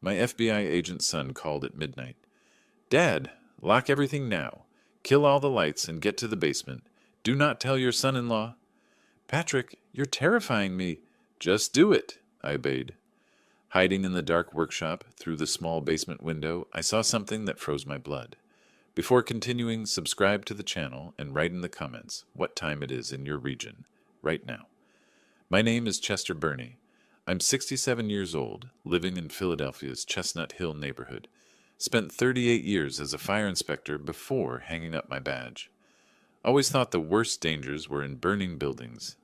My FBI agent's son called at midnight. "Dad, lock everything now. Kill all the lights and get to the basement. Do not tell your son-in-law." "Patrick, you're terrifying me." "Just do it," I obeyed. Hiding in the dark workshop through the small basement window, I saw something that froze my blood. Before continuing, subscribe to the channel and write in the comments what time it is in your region, right now. My name is Chester Burney. I'm 67 years old, living in Philadelphia's Chestnut Hill neighborhood. Spent 38 years as a fire inspector before hanging up my badge. Always thought the worst dangers were in burning buildings.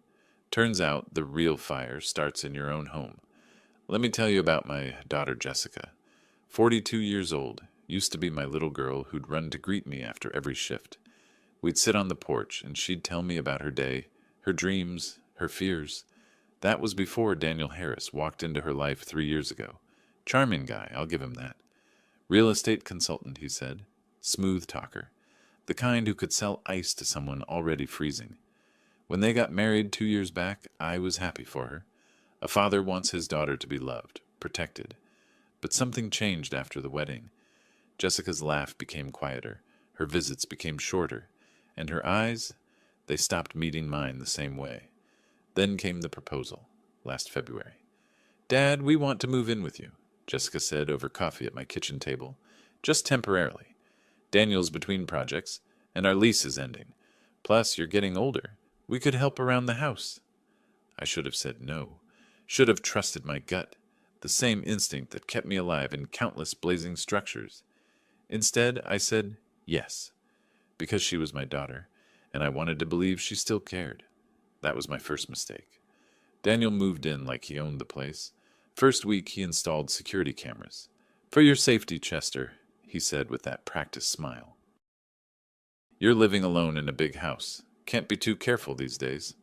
Turns out the real fire starts in your own home. Let me tell you about my daughter Jessica. 42 years old, used to be my little girl who'd run to greet me after every shift. We'd sit on the porch and she'd tell me about her day, her dreams, her fears. That was before Daniel Harris walked into her life 3 years ago. Charming guy, I'll give him that. Real estate consultant, he said. Smooth talker. The kind who could sell ice to someone already freezing. When they got married 2 years back, I was happy for her. A father wants his daughter to be loved, protected. But something changed after the wedding. Jessica's laugh became quieter, her visits became shorter, and her eyes, they stopped meeting mine the same way. Then came the proposal, last February. "Dad, we want to move in with you," Jessica said over coffee at my kitchen table. "Just temporarily. Daniel's between projects, and our lease is ending. Plus, you're getting older. We could help around the house." I should have said no. Should have trusted my gut, the same instinct that kept me alive in countless blazing structures. Instead, I said yes, because she was my daughter, and I wanted to believe she still cared. That was my first mistake. Daniel moved in like he owned the place. First week, he installed security cameras. "For your safety, Chester," he said with that practiced smile. "You're living alone in a big house. Can't be too careful these days."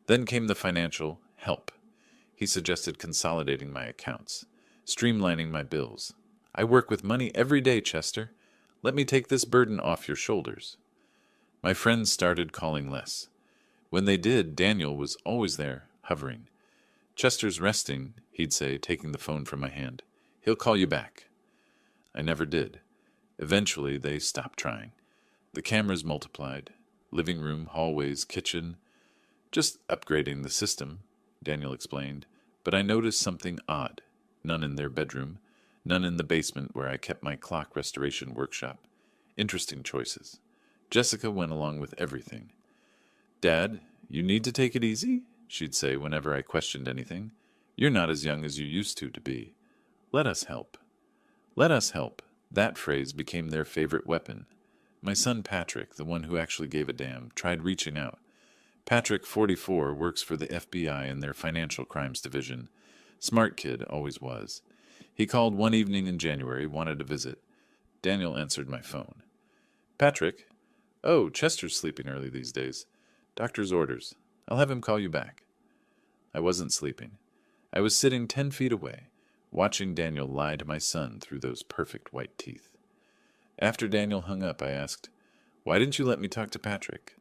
Then came the financial help. He suggested consolidating my accounts, streamlining my bills. "I work with money every day, Chester. Let me take this burden off your shoulders." My friends started calling less. When they did, Daniel was always there, hovering. "Chester's resting," he'd say, taking the phone from my hand. "He'll call you back." I never did. Eventually, they stopped trying. The cameras multiplied. Living room, hallways, kitchen. "Just upgrading the system," Daniel explained. But I noticed something odd. None in their bedroom. None in the basement where I kept my clock restoration workshop. Interesting choices. Jessica went along with everything. "Dad, you need to take it easy," she'd say whenever I questioned anything. "You're not as young as you used to be. Let us help." Let us help. That phrase became their favorite weapon. My son Patrick, the one who actually gave a damn, tried reaching out. Patrick, 44, works for the FBI in their financial crimes division. Smart kid, always was. He called one evening in January, wanted to visit. Daniel answered my phone. "Patrick? Oh, Chester's sleeping early these days. Doctor's orders. I'll have him call you back." I wasn't sleeping. I was sitting 10 feet away, watching Daniel lie to my son through those perfect white teeth. After Daniel hung up, I asked, "Why didn't you let me talk to Patrick?"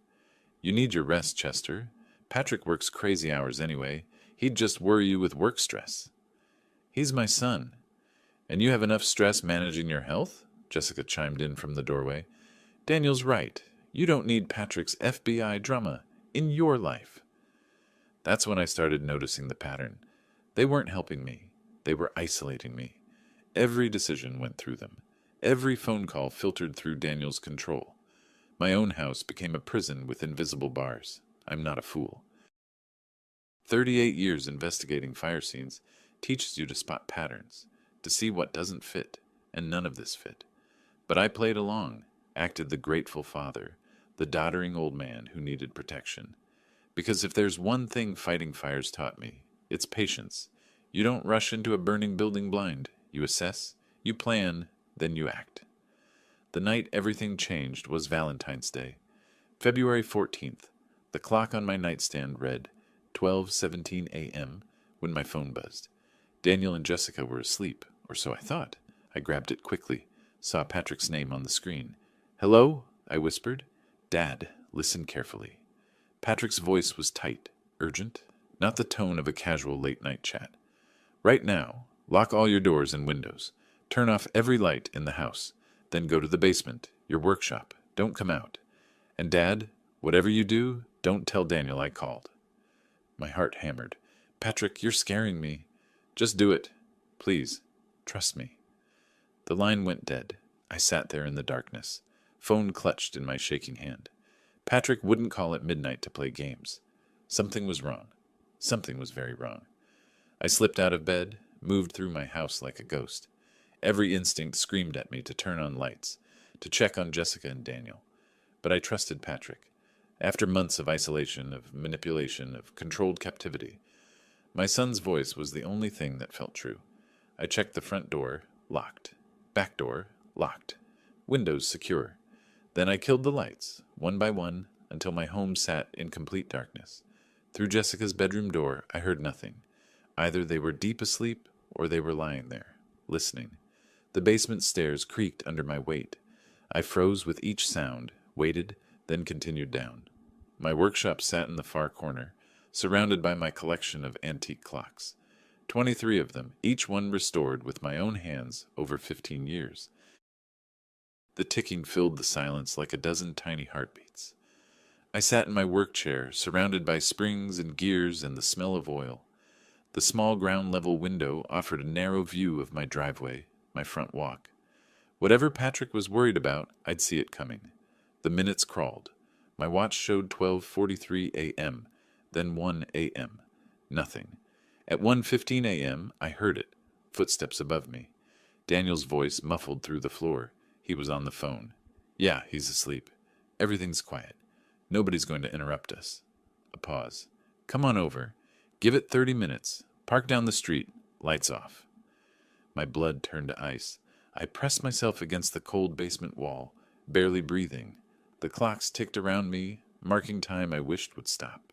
"You need your rest, Chester. Patrick works crazy hours anyway. He'd just worry you with work stress." "He's my son." "And you have enough stress managing your health?" Jessica chimed in from the doorway. "Daniel's right. You don't need Patrick's FBI drama in your life." That's when I started noticing the pattern. They weren't helping me. They were isolating me. Every decision went through them. Every phone call filtered through Daniel's control. My own house became a prison with invisible bars. I'm not a fool. 38 years investigating fire scenes teaches you to spot patterns, to see what doesn't fit, and none of this fit. But I played along, acted the grateful father, the doddering old man who needed protection. Because if there's one thing fighting fires taught me, it's patience. You don't rush into a burning building blind. You assess, you plan, then you act. The night everything changed was Valentine's Day. February 14th. The clock on my nightstand read 12:17 a.m. when my phone buzzed. Daniel and Jessica were asleep, or so I thought. I grabbed it quickly, saw Patrick's name on the screen. "Hello?" I whispered. "Dad, listen carefully." Patrick's voice was tight, urgent, not the tone of a casual late-night chat. "Right now, Lock all your doors and windows. Turn off every light in the house. Then go to the basement, your workshop. Don't come out. And Dad, whatever you do, don't tell Daniel I called." My heart hammered. "Patrick, you're scaring me." "Just do it. Please. Trust me." The line went dead. I sat there in the darkness, phone clutched in my shaking hand. Patrick wouldn't call at midnight to play games. Something was wrong. Something was very wrong. I slipped out of bed, moved through my house like a ghost. Every instinct screamed at me to turn on lights, to check on Jessica and Daniel. But I trusted Patrick. After months of isolation, of manipulation, of controlled captivity, my son's voice was the only thing that felt true. I checked the front door, locked. Back door, locked. Windows secure. Then I killed the lights, one by one, until my home sat in complete darkness. Through Jessica's bedroom door, I heard nothing. Either they were deep asleep, or they were lying there, listening. The basement stairs creaked under my weight. I froze with each sound, waited, then continued down. My workshop sat in the far corner, surrounded by my collection of antique clocks. 23 of them, each one restored with my own hands over 15 years. The ticking filled the silence like a dozen tiny heartbeats. I sat in my work chair, surrounded by springs and gears and the smell of oil. The small ground-level window offered a narrow view of my driveway, my front walk. Whatever Patrick was worried about, I'd see it coming. The minutes crawled. My watch showed 12:43 a.m., then 1 a.m. Nothing. At 1:15 a.m., I heard it, footsteps above me. Daniel's voice muffled through the floor. He was on the phone. "Yeah, he's asleep. Everything's quiet. Nobody's going to interrupt us." A pause. "Come on over. Give it 30 minutes. Park down the street. Lights off." My blood turned to ice. I pressed myself against the cold basement wall, barely breathing. The clocks ticked around me, marking time I wished would stop.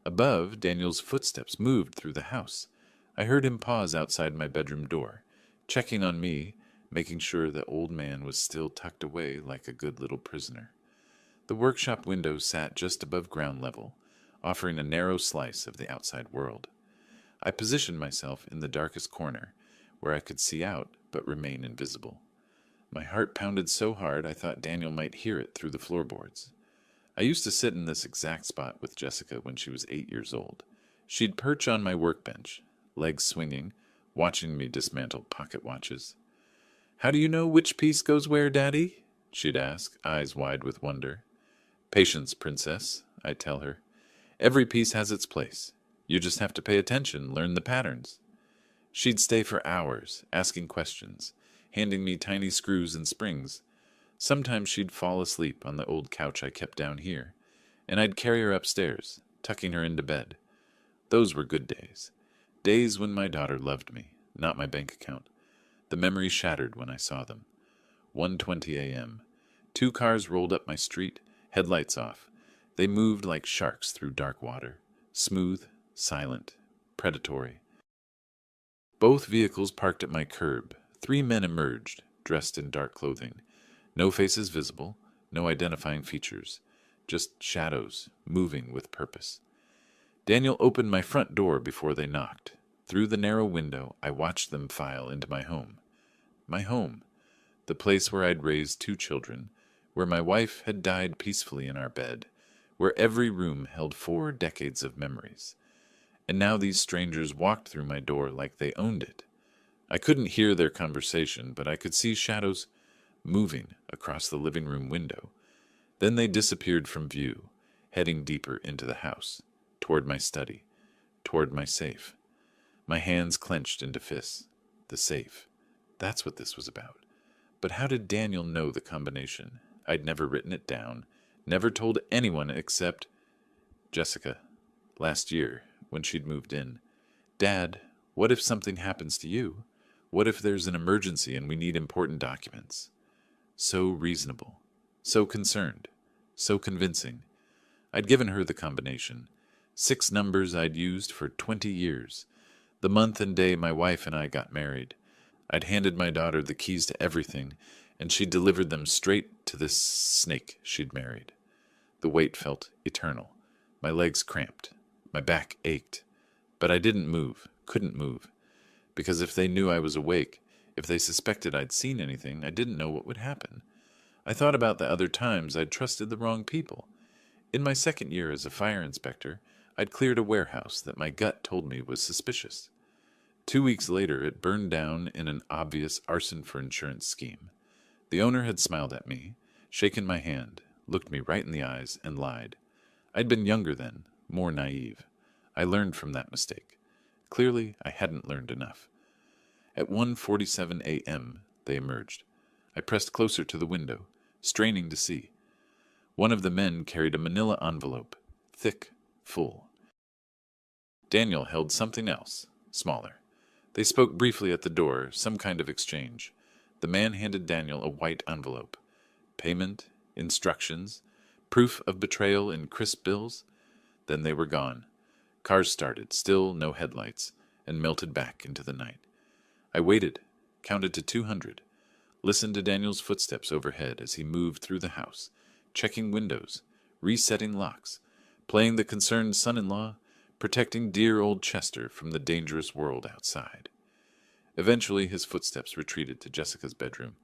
Above, Daniel's footsteps moved through the house. I heard him pause outside my bedroom door, checking on me, making sure the old man was still tucked away like a good little prisoner. The workshop window sat just above ground level, offering a narrow slice of the outside world. I positioned myself in the darkest corner, where I could see out but remain invisible. My heart pounded so hard I thought Daniel might hear it through the floorboards. I used to sit in this exact spot with Jessica when she was 8 years old. She'd perch on my workbench, legs swinging, watching me dismantle pocket watches. "How do you know which piece goes where, Daddy?" she'd ask, eyes wide with wonder. "Patience, princess," I'd tell her. "Every piece has its place. You just have to pay attention, learn the patterns." She'd stay for hours, asking questions, handing me tiny screws and springs. Sometimes she'd fall asleep on the old couch I kept down here, and I'd carry her upstairs, tucking her into bed. Those were good days. Days when my daughter loved me, not my bank account. The memories shattered when I saw them. 1:20 a.m. 2 cars rolled up my street, headlights off. They moved like sharks through dark water, smooth, silent, predatory. Both vehicles parked at my curb. 3 men emerged, dressed in dark clothing. No faces visible, no identifying features, just shadows, moving with purpose. Daniel opened my front door before they knocked. Through the narrow window, I watched them file into my home. My home, the place where I'd raised 2 children, where my wife had died peacefully in our bed, where every room held 4 decades of memories. And now these strangers walked through my door like they owned it. I couldn't hear their conversation, but I could see shadows moving across the living room window. Then they disappeared from view, heading deeper into the house, toward my study, toward my safe. My hands clenched into fists. The safe. That's what this was about. But how did Daniel know the combination? I'd never written it down, never told anyone except Jessica, last year, when she'd moved in. "Dad, what if something happens to you? What if there's an emergency and we need important documents?" So reasonable, so concerned, so convincing. I'd given her the combination. 6 numbers I'd used for 20 years. The month and day my wife and I got married. I'd handed my daughter the keys to everything, and she delivered them straight to this snake she'd married. The weight felt eternal. My legs cramped. My back ached. But I didn't move, couldn't move. Because if they knew I was awake, if they suspected I'd seen anything, I didn't know what would happen. I thought about the other times I'd trusted the wrong people. In my second year as a fire inspector, I'd cleared a warehouse that my gut told me was suspicious. 2 weeks later, it burned down in an obvious arson for insurance scheme. The owner had smiled at me, shaken my hand, looked me right in the eyes, and lied. I'd been younger then, more naive. I learned from that mistake. Clearly, I hadn't learned enough. At 1:47 a.m., they emerged. I pressed closer to the window, straining to see. One of the men carried a manila envelope, thick, full. Daniel held something else, smaller. They spoke briefly at the door, some kind of exchange. The man handed Daniel a white envelope. Payment, instructions, proof of betrayal in crisp bills. Then they were gone. Cars started, still no headlights, and melted back into the night. I waited, counted to 200, listened to Daniel's footsteps overhead as he moved through the house, checking windows, resetting locks, playing the concerned son-in-law, protecting dear old Chester from the dangerous world outside. Eventually his footsteps retreated to Jessica's bedroom.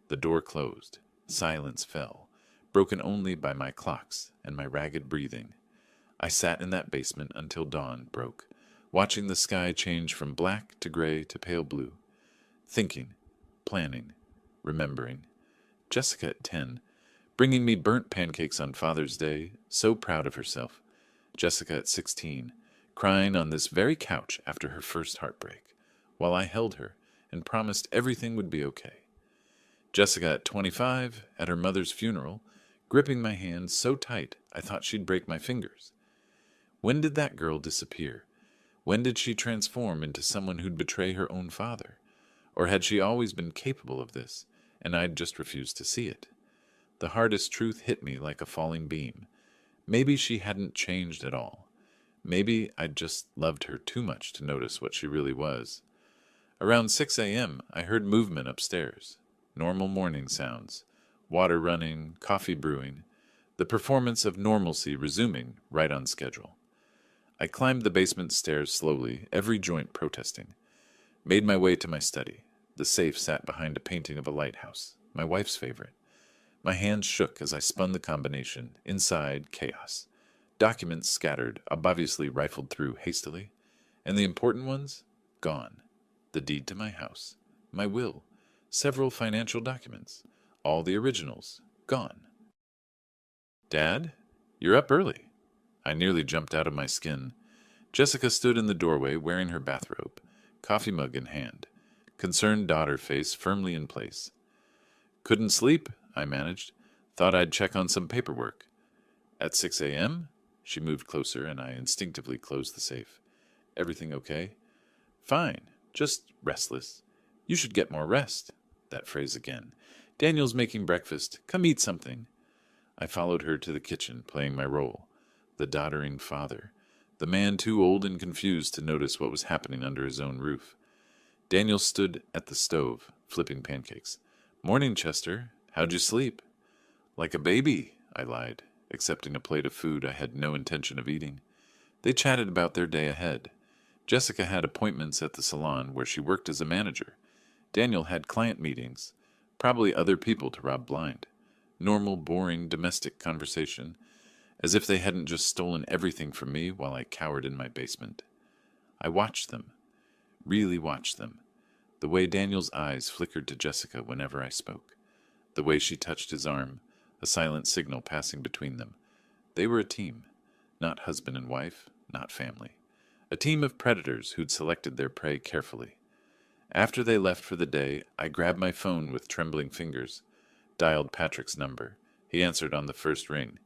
The door closed. Silence fell, broken only by my clocks and my ragged breathing. I sat in that basement until dawn broke, watching the sky change from black to gray to pale blue, thinking, planning, remembering. Jessica at 10, bringing me burnt pancakes on Father's Day, so proud of herself. Jessica at 16, crying on this very couch after her first heartbreak, while I held her and promised everything would be okay. Jessica at 25, at her mother's funeral, gripping my hand so tight I thought she'd break my fingers. When did that girl disappear? When did she transform into someone who'd betray her own father? Or had she always been capable of this, and I'd just refused to see it? The hardest truth hit me like a falling beam. Maybe she hadn't changed at all. Maybe I'd just loved her too much to notice what she really was. Around 6 a.m., I heard movement upstairs. Normal morning sounds. Water running, coffee brewing. The performance of normalcy resuming right on schedule. I climbed the basement stairs slowly, every joint protesting. Made my way to my study. The safe sat behind a painting of a lighthouse, my wife's favorite. My hands shook as I spun the combination. Inside, chaos. Documents scattered, obviously rifled through hastily. And the important ones? Gone. The deed to my house. My will. Several financial documents. All the originals. Gone. Dad? You're up early. I nearly jumped out of my skin. Jessica stood in the doorway wearing her bathrobe, coffee mug in hand, concerned daughter face firmly in place. Couldn't sleep, I managed. Thought I'd check on some paperwork. At 6 a.m.? She moved closer, and I instinctively closed the safe. Everything okay? Fine, just restless. You should get more rest. That phrase again. Daniel's making breakfast. Come eat something. I followed her to the kitchen, playing my role. The doddering father. The man too old and confused to notice what was happening under his own roof. Daniel stood at the stove, flipping pancakes. Morning, Chester. How'd you sleep? Like a baby, I lied, accepting a plate of food I had no intention of eating. They chatted about their day ahead. Jessica had appointments at the salon where she worked as a manager. Daniel had client meetings, probably other people to rob blind. Normal, boring, domestic conversation, as if they hadn't just stolen everything from me while I cowered in my basement. I watched them, really watched them, the way Daniel's eyes flickered to Jessica whenever I spoke, the way she touched his arm, a silent signal passing between them. They were a team, not husband and wife, not family. A team of predators who'd selected their prey carefully. After they left for the day, I grabbed my phone with trembling fingers, dialed Patrick's number. He answered on the first ring.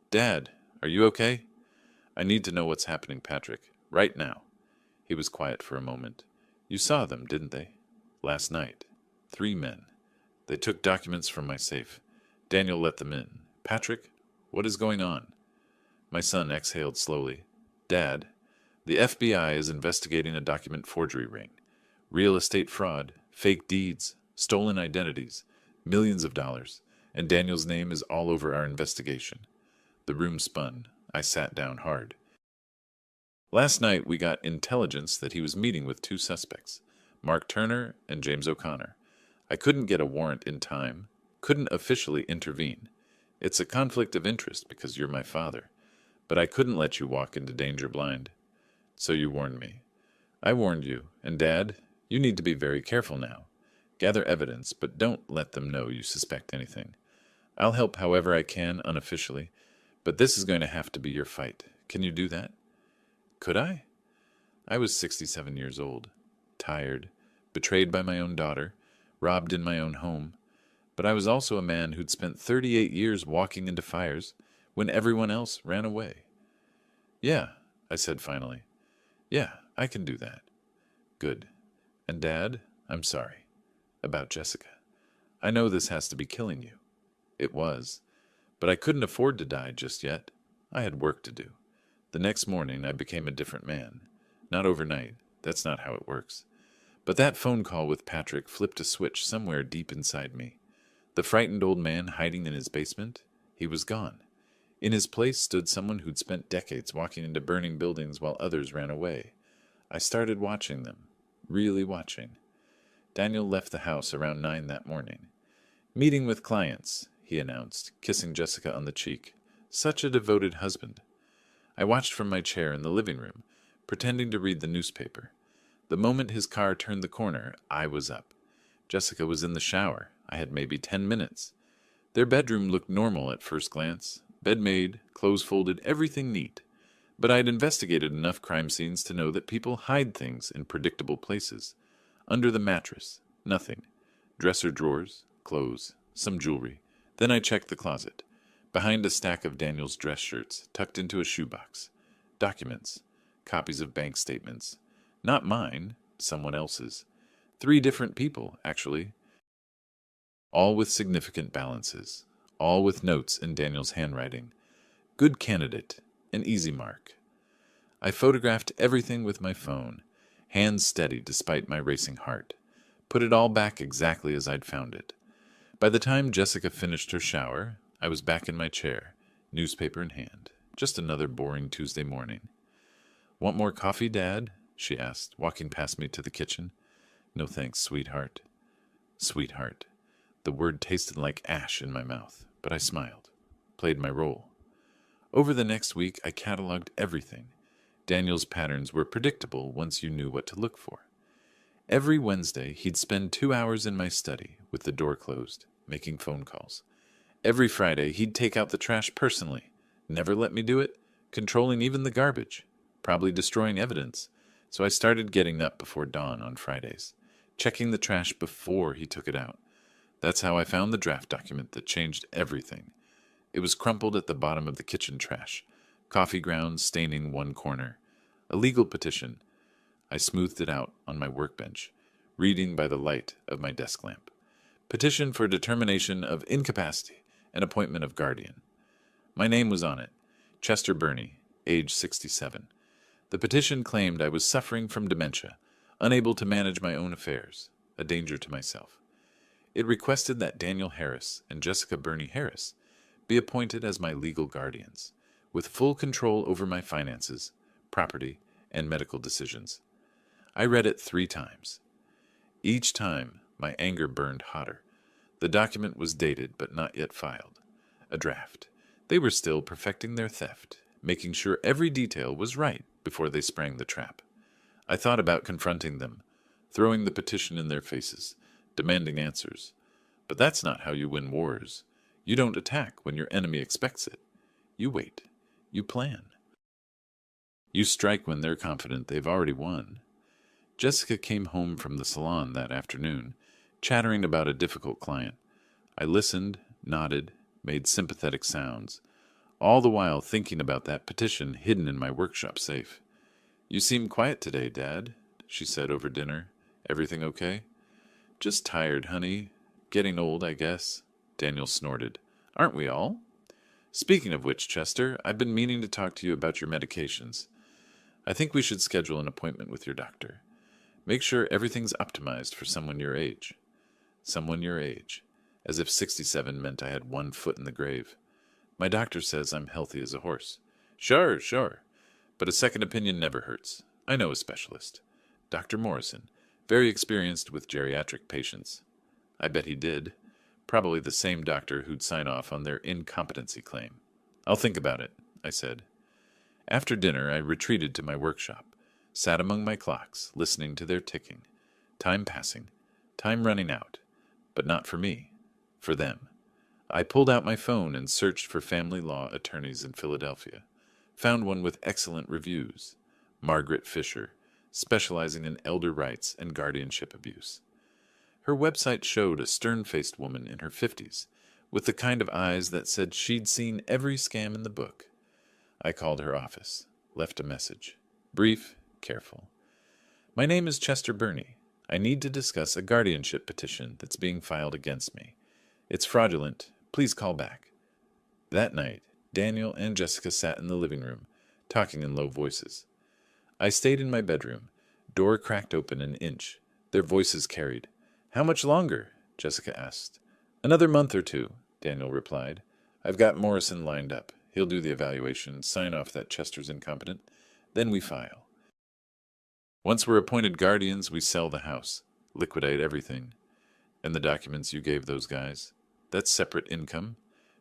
Dad, are you okay? I need to know what's happening, Patrick. Right now. He was quiet for a moment. You saw them, didn't they? Last night. 3 men. They took documents from my safe. Daniel let them in. Patrick, what is going on? My son exhaled slowly. Dad, the FBI is investigating a document forgery ring. Real estate fraud, fake deeds, stolen identities, millions of dollars, and Daniel's name is all over our investigation. The room spun. I sat down hard. Last night we got intelligence that he was meeting with 2 suspects. Mark Turner and James O'Connor. I couldn't get a warrant in time, couldn't officially intervene. It's a conflict of interest because you're my father, but I couldn't let you walk into danger blind. So you warned me. I warned you, and Dad, you need to be very careful now. Gather evidence, but don't let them know you suspect anything. I'll help however I can unofficially, but this is going to have to be your fight. Can you do that? Could I? I was 67 years old, tired, betrayed by my own daughter, robbed in my own home, but I was also a man who'd spent 38 years walking into fires when everyone else ran away. Yeah, I said finally. Yeah, I can do that. Good. And Dad, I'm sorry. About Jessica. I know this has to be killing you. It was. But I couldn't afford to die just yet. I had work to do. The next morning I became a different man. Not overnight. That's not how it works. But that phone call with Patrick flipped a switch somewhere deep inside me. The frightened old man hiding in his basement, he was gone. In his place stood someone who'd spent decades walking into burning buildings while others ran away. I started watching them. Really watching. Daniel left the house around 9 that morning. Meeting with clients, he announced, kissing Jessica on the cheek. Such a devoted husband. I watched from my chair in the living room, pretending to read the newspaper. The moment his car turned the corner, I was up. Jessica was in the shower. I had maybe 10 minutes. Their bedroom looked normal at first glance. Bed made, clothes folded, everything neat. But I'd investigated enough crime scenes to know that people hide things in predictable places. Under the mattress, nothing. Dresser drawers, clothes, some jewelry. Then I checked the closet. Behind a stack of Daniel's dress shirts, tucked into a shoebox. Documents. Copies of bank statements. Not mine, someone else's. 3 different people, actually. All with significant balances. All with notes in Daniel's handwriting. Good candidate. An easy mark. I photographed everything with my phone, hands steady despite my racing heart. Put it all back exactly as I'd found it. By the time Jessica finished her shower, I was back in my chair, newspaper in hand. Just another boring Tuesday morning. Want more coffee, Dad? She asked, walking past me to the kitchen. No thanks, sweetheart. Sweetheart. The word tasted like ash in my mouth, but I smiled, played my role. Over the next week, I cataloged everything. Daniel's patterns were predictable once you knew what to look for. Every Wednesday, he'd spend 2 hours in my study, with the door closed, making phone calls. Every Friday, he'd take out the trash personally, never let me do it, controlling even the garbage, probably destroying evidence. So I started getting up before dawn on Fridays, checking the trash before he took it out. That's how I found the draft document that changed everything. It was crumpled at the bottom of the kitchen trash, coffee grounds staining one corner. A legal petition. I smoothed it out on my workbench, reading by the light of my desk lamp. Petition for determination of incapacity and appointment of guardian. My name was on it, Chester Burney, age 67. The petition claimed I was suffering from dementia, unable to manage my own affairs, a danger to myself. It requested that Daniel Harris and Jessica Burney Harris be appointed as my legal guardians, with full control over my finances, property, and medical decisions. I read it 3 times. Each time, my anger burned hotter. The document was dated but not yet filed. A draft. They were still perfecting their theft, making sure every detail was right before they sprang the trap. I thought about confronting them, throwing the petition in their faces, demanding answers. But that's not how you win wars. You don't attack when your enemy expects it. You wait. You plan. You strike when they're confident they've already won. Jessica came home from the salon that afternoon, chattering about a difficult client. I listened, nodded, made sympathetic sounds, all the while thinking about that petition hidden in my workshop safe. You seem quiet today, Dad, she said over dinner. Everything okay? Just tired, honey. Getting old, I guess. Daniel snorted. Aren't we all? Speaking of which, Chester, I've been meaning to talk to you about your medications. I think we should schedule an appointment with your doctor. Make sure everything's optimized for someone your age. Someone your age. As if 67 meant I had 1 foot in the grave. My doctor says I'm healthy as a horse. Sure. But a second opinion never hurts. I know a specialist. Dr. Morrison. Very experienced with geriatric patients. I bet he did. Probably the same doctor who'd sign off on their incompetency claim. I'll think about it, I said. After dinner, I retreated to my workshop, sat among my clocks, listening to their ticking. Time passing, time running out. But not for me, for them. I pulled out my phone and searched for family law attorneys in Philadelphia. Found one with excellent reviews. Margaret Fisher, specializing in elder rights and guardianship abuse. Her website showed a stern-faced woman in her 50s, with the kind of eyes that said she'd seen every scam in the book. I called her office, left a message. Brief, careful. My name is Chester Burney. I need to discuss a guardianship petition that's being filed against me. It's fraudulent. Please call back. That night, Daniel and Jessica sat in the living room, talking in low voices. I stayed in my bedroom, door cracked open an inch. Their voices carried. How much longer? Jessica asked. Another month or two, Daniel replied. I've got Morrison lined up. He'll do the evaluation, sign off that Chester's incompetent. Then we file. Once we're appointed guardians, we sell the house, liquidate everything. And the documents you gave those guys? That's separate income.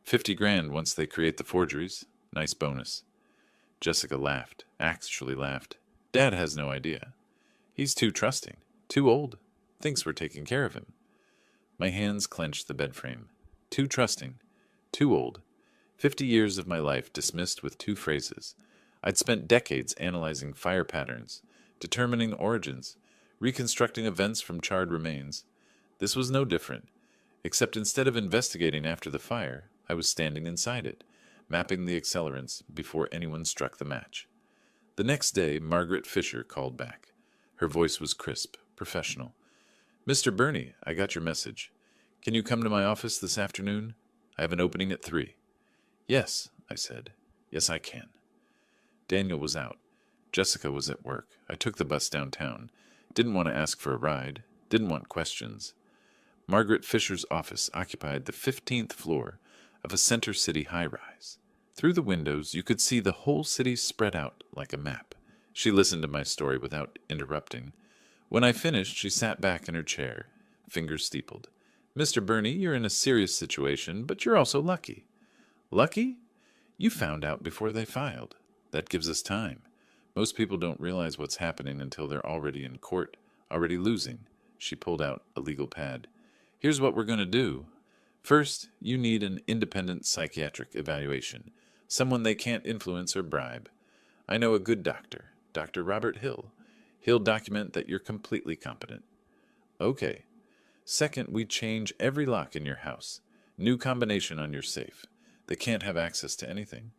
50 grand once they create the forgeries. Nice bonus. Jessica laughed, actually laughed. Dad has no idea. He's too trusting, too old. Thinks we're taking care of him. My hands clenched the bed frame. Too trusting, too old. 50 years of my life dismissed with two phrases. I'd spent decades analyzing fire patterns, determining origins, reconstructing events from charred remains. This was no different, except instead of investigating after the fire, I was standing inside it, mapping the accelerants before anyone struck the match. The next day, Margaret Fisher called back. Her voice was crisp, professional. Mr. Burney, I got your message. Can you come to my office this afternoon? I have an opening at 3. Yes, I said. Yes, I can. Daniel was out. Jessica was at work. I took the bus downtown. Didn't want to ask for a ride. Didn't want questions. Margaret Fisher's office occupied the 15th floor of a Center City high-rise. Through the windows, you could see the whole city spread out like a map. She listened to my story without interrupting. When I finished, she sat back in her chair, fingers steepled. Mr. Burney, you're in a serious situation, but you're also lucky. Lucky? You found out before they filed. That gives us time. Most people don't realize what's happening until they're already in court, already losing. She pulled out a legal pad. Here's what we're going to do. First, you need an independent psychiatric evaluation, someone they can't influence or bribe. I know a good doctor, Dr. Robert Hill. He'll document that you're completely competent. Okay. Second, we change every lock in your house. New combination on your safe. They can't have access to anything.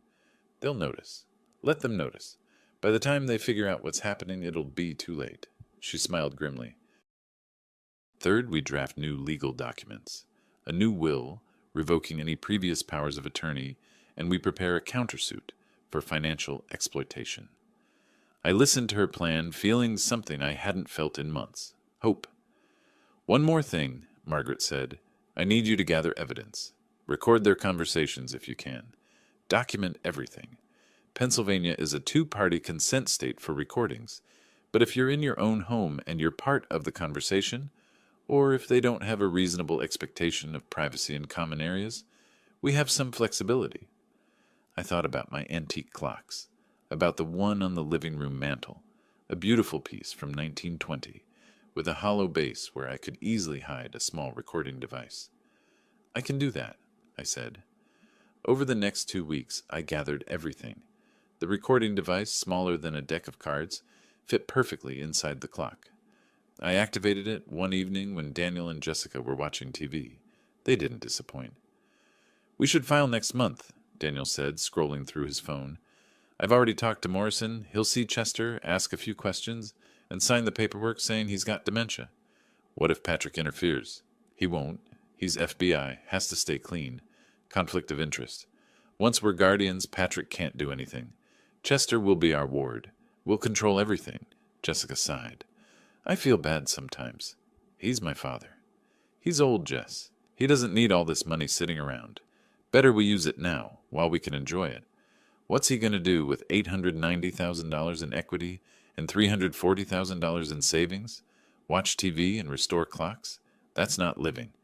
They'll notice. Let them notice. By the time they figure out what's happening, it'll be too late. She smiled grimly. Third, we draft new legal documents. A new will, revoking any previous powers of attorney, and we prepare a countersuit for financial exploitation. I listened to her plan, feeling something I hadn't felt in months. Hope. One more thing, Margaret said. I need you to gather evidence. Record their conversations if you can. Document everything. Pennsylvania is a two-party consent state for recordings, but if you're in your own home and you're part of the conversation, or if they don't have a reasonable expectation of privacy in common areas, we have some flexibility. I thought about my antique clocks. About the one on the living room mantel, a beautiful piece from 1920, with a hollow base where I could easily hide a small recording device. I can do that, I said. Over the next 2 weeks, I gathered everything. The recording device, smaller than a deck of cards, fit perfectly inside the clock. I activated it one evening when Daniel and Jessica were watching TV. They didn't disappoint. We should file next month, Daniel said, scrolling through his phone. I've already talked to Morrison. He'll see Chester, ask a few questions, and sign the paperwork saying he's got dementia. What if Patrick interferes? He won't. He's FBI, has to stay clean. Conflict of interest. Once we're guardians, Patrick can't do anything. Chester will be our ward. We'll control everything. Jessica sighed. I feel bad sometimes. He's my father. He's old, Jess. He doesn't need all this money sitting around. Better we use it now, while we can enjoy it. What's he going to do with $890,000 in equity and $340,000 in savings? Watch TV and restore clocks? That's not living.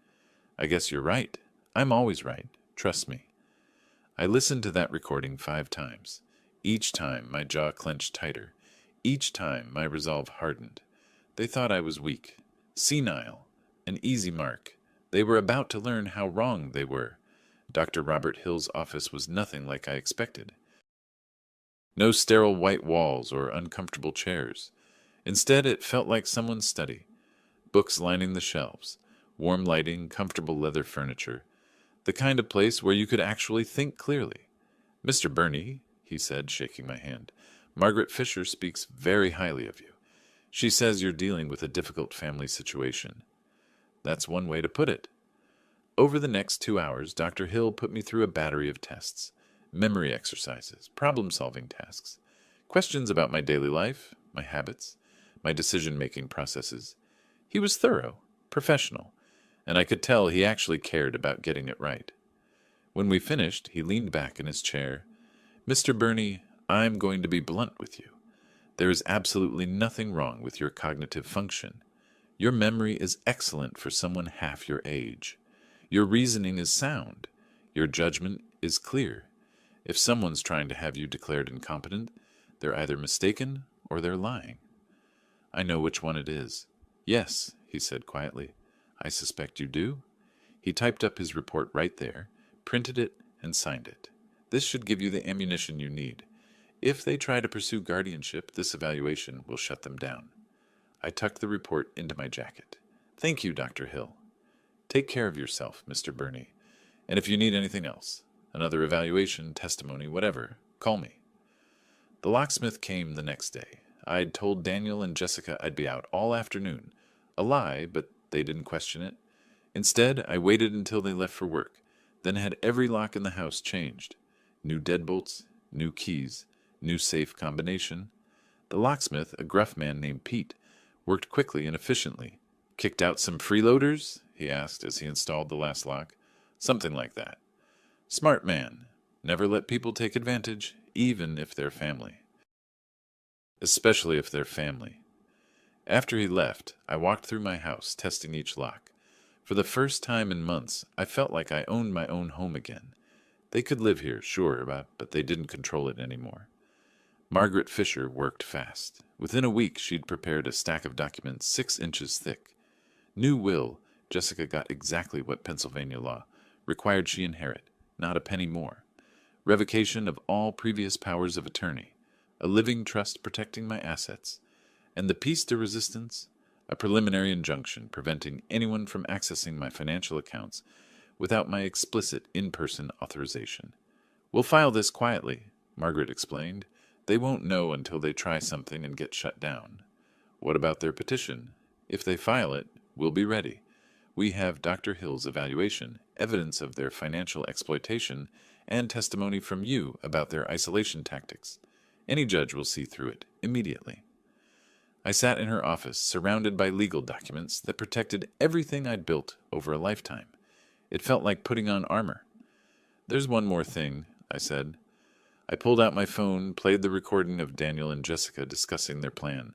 I guess you're right. I'm always right. Trust me. I listened to that recording 5 times. Each time my jaw clenched tighter. Each time my resolve hardened. They thought I was weak, senile, an easy mark. They were about to learn how wrong they were. Dr. Robert Hill's office was nothing like I expected. No sterile white walls or uncomfortable chairs. Instead, it felt like someone's study. Books lining the shelves, warm lighting, comfortable leather furniture. The kind of place where you could actually think clearly. "Mr. Burney," he said, shaking my hand, "Margaret Fisher speaks very highly of you. She says you're dealing with a difficult family situation." That's one way to put it. Over the next 2 hours, Dr. Hill put me through a battery of tests, memory exercises, problem-solving tasks, questions about my daily life, my habits, my decision-making processes. He was thorough, professional, and I could tell he actually cared about getting it right. When we finished, he leaned back in his chair. "Mr. Burney, I'm going to be blunt with you. There is absolutely nothing wrong with your cognitive function. Your memory is excellent for someone half your age. Your reasoning is sound. Your judgment is clear. If someone's trying to have you declared incompetent, they're either mistaken or they're lying." "I know which one it is." "Yes," he said quietly. "I suspect you do." He typed up his report right there, printed it, and signed it. "This should give you the ammunition you need. If they try to pursue guardianship, this evaluation will shut them down." I tucked the report into my jacket. "Thank you, Dr. Hill. Take care of yourself, Mr. Burney. And if you need anything else, another evaluation, testimony, whatever, call me." The locksmith came the next day. I'd told Daniel and Jessica I'd be out all afternoon. A lie, but they didn't question it. Instead, I waited until they left for work, then had every lock in the house changed. New deadbolts, new keys, new safe combination. The locksmith, a gruff man named Pete, worked quickly and efficiently. "Kicked out some freeloaders?" he asked as he installed the last lock. "Something like that." Smart man. Never let people take advantage, even if they're family. Especially if they're family. After he left, I walked through my house, testing each lock. For the first time in months, I felt like I owned my own home again. They could live here, sure, but they didn't control it anymore. Margaret Fisher worked fast. Within a week, she'd prepared a stack of documents 6 inches thick. New will, Jessica got exactly what Pennsylvania law required she inherit, not a penny more. Revocation of all previous powers of attorney, a living trust protecting my assets, and the piece de resistance, a preliminary injunction preventing anyone from accessing my financial accounts without my explicit in-person authorization. "We'll file this quietly," Margaret explained. "They won't know until they try something and get shut down." "What about their petition? If they file it, we'll be ready. We have Dr. Hill's evaluation, evidence of their financial exploitation, and testimony from you about their isolation tactics. Any judge will see through it immediately." I sat in her office, surrounded by legal documents that protected everything I'd built over a lifetime. It felt like putting on armor. "There's one more thing," I said. I pulled out my phone, played the recording of Daniel and Jessica discussing their plan.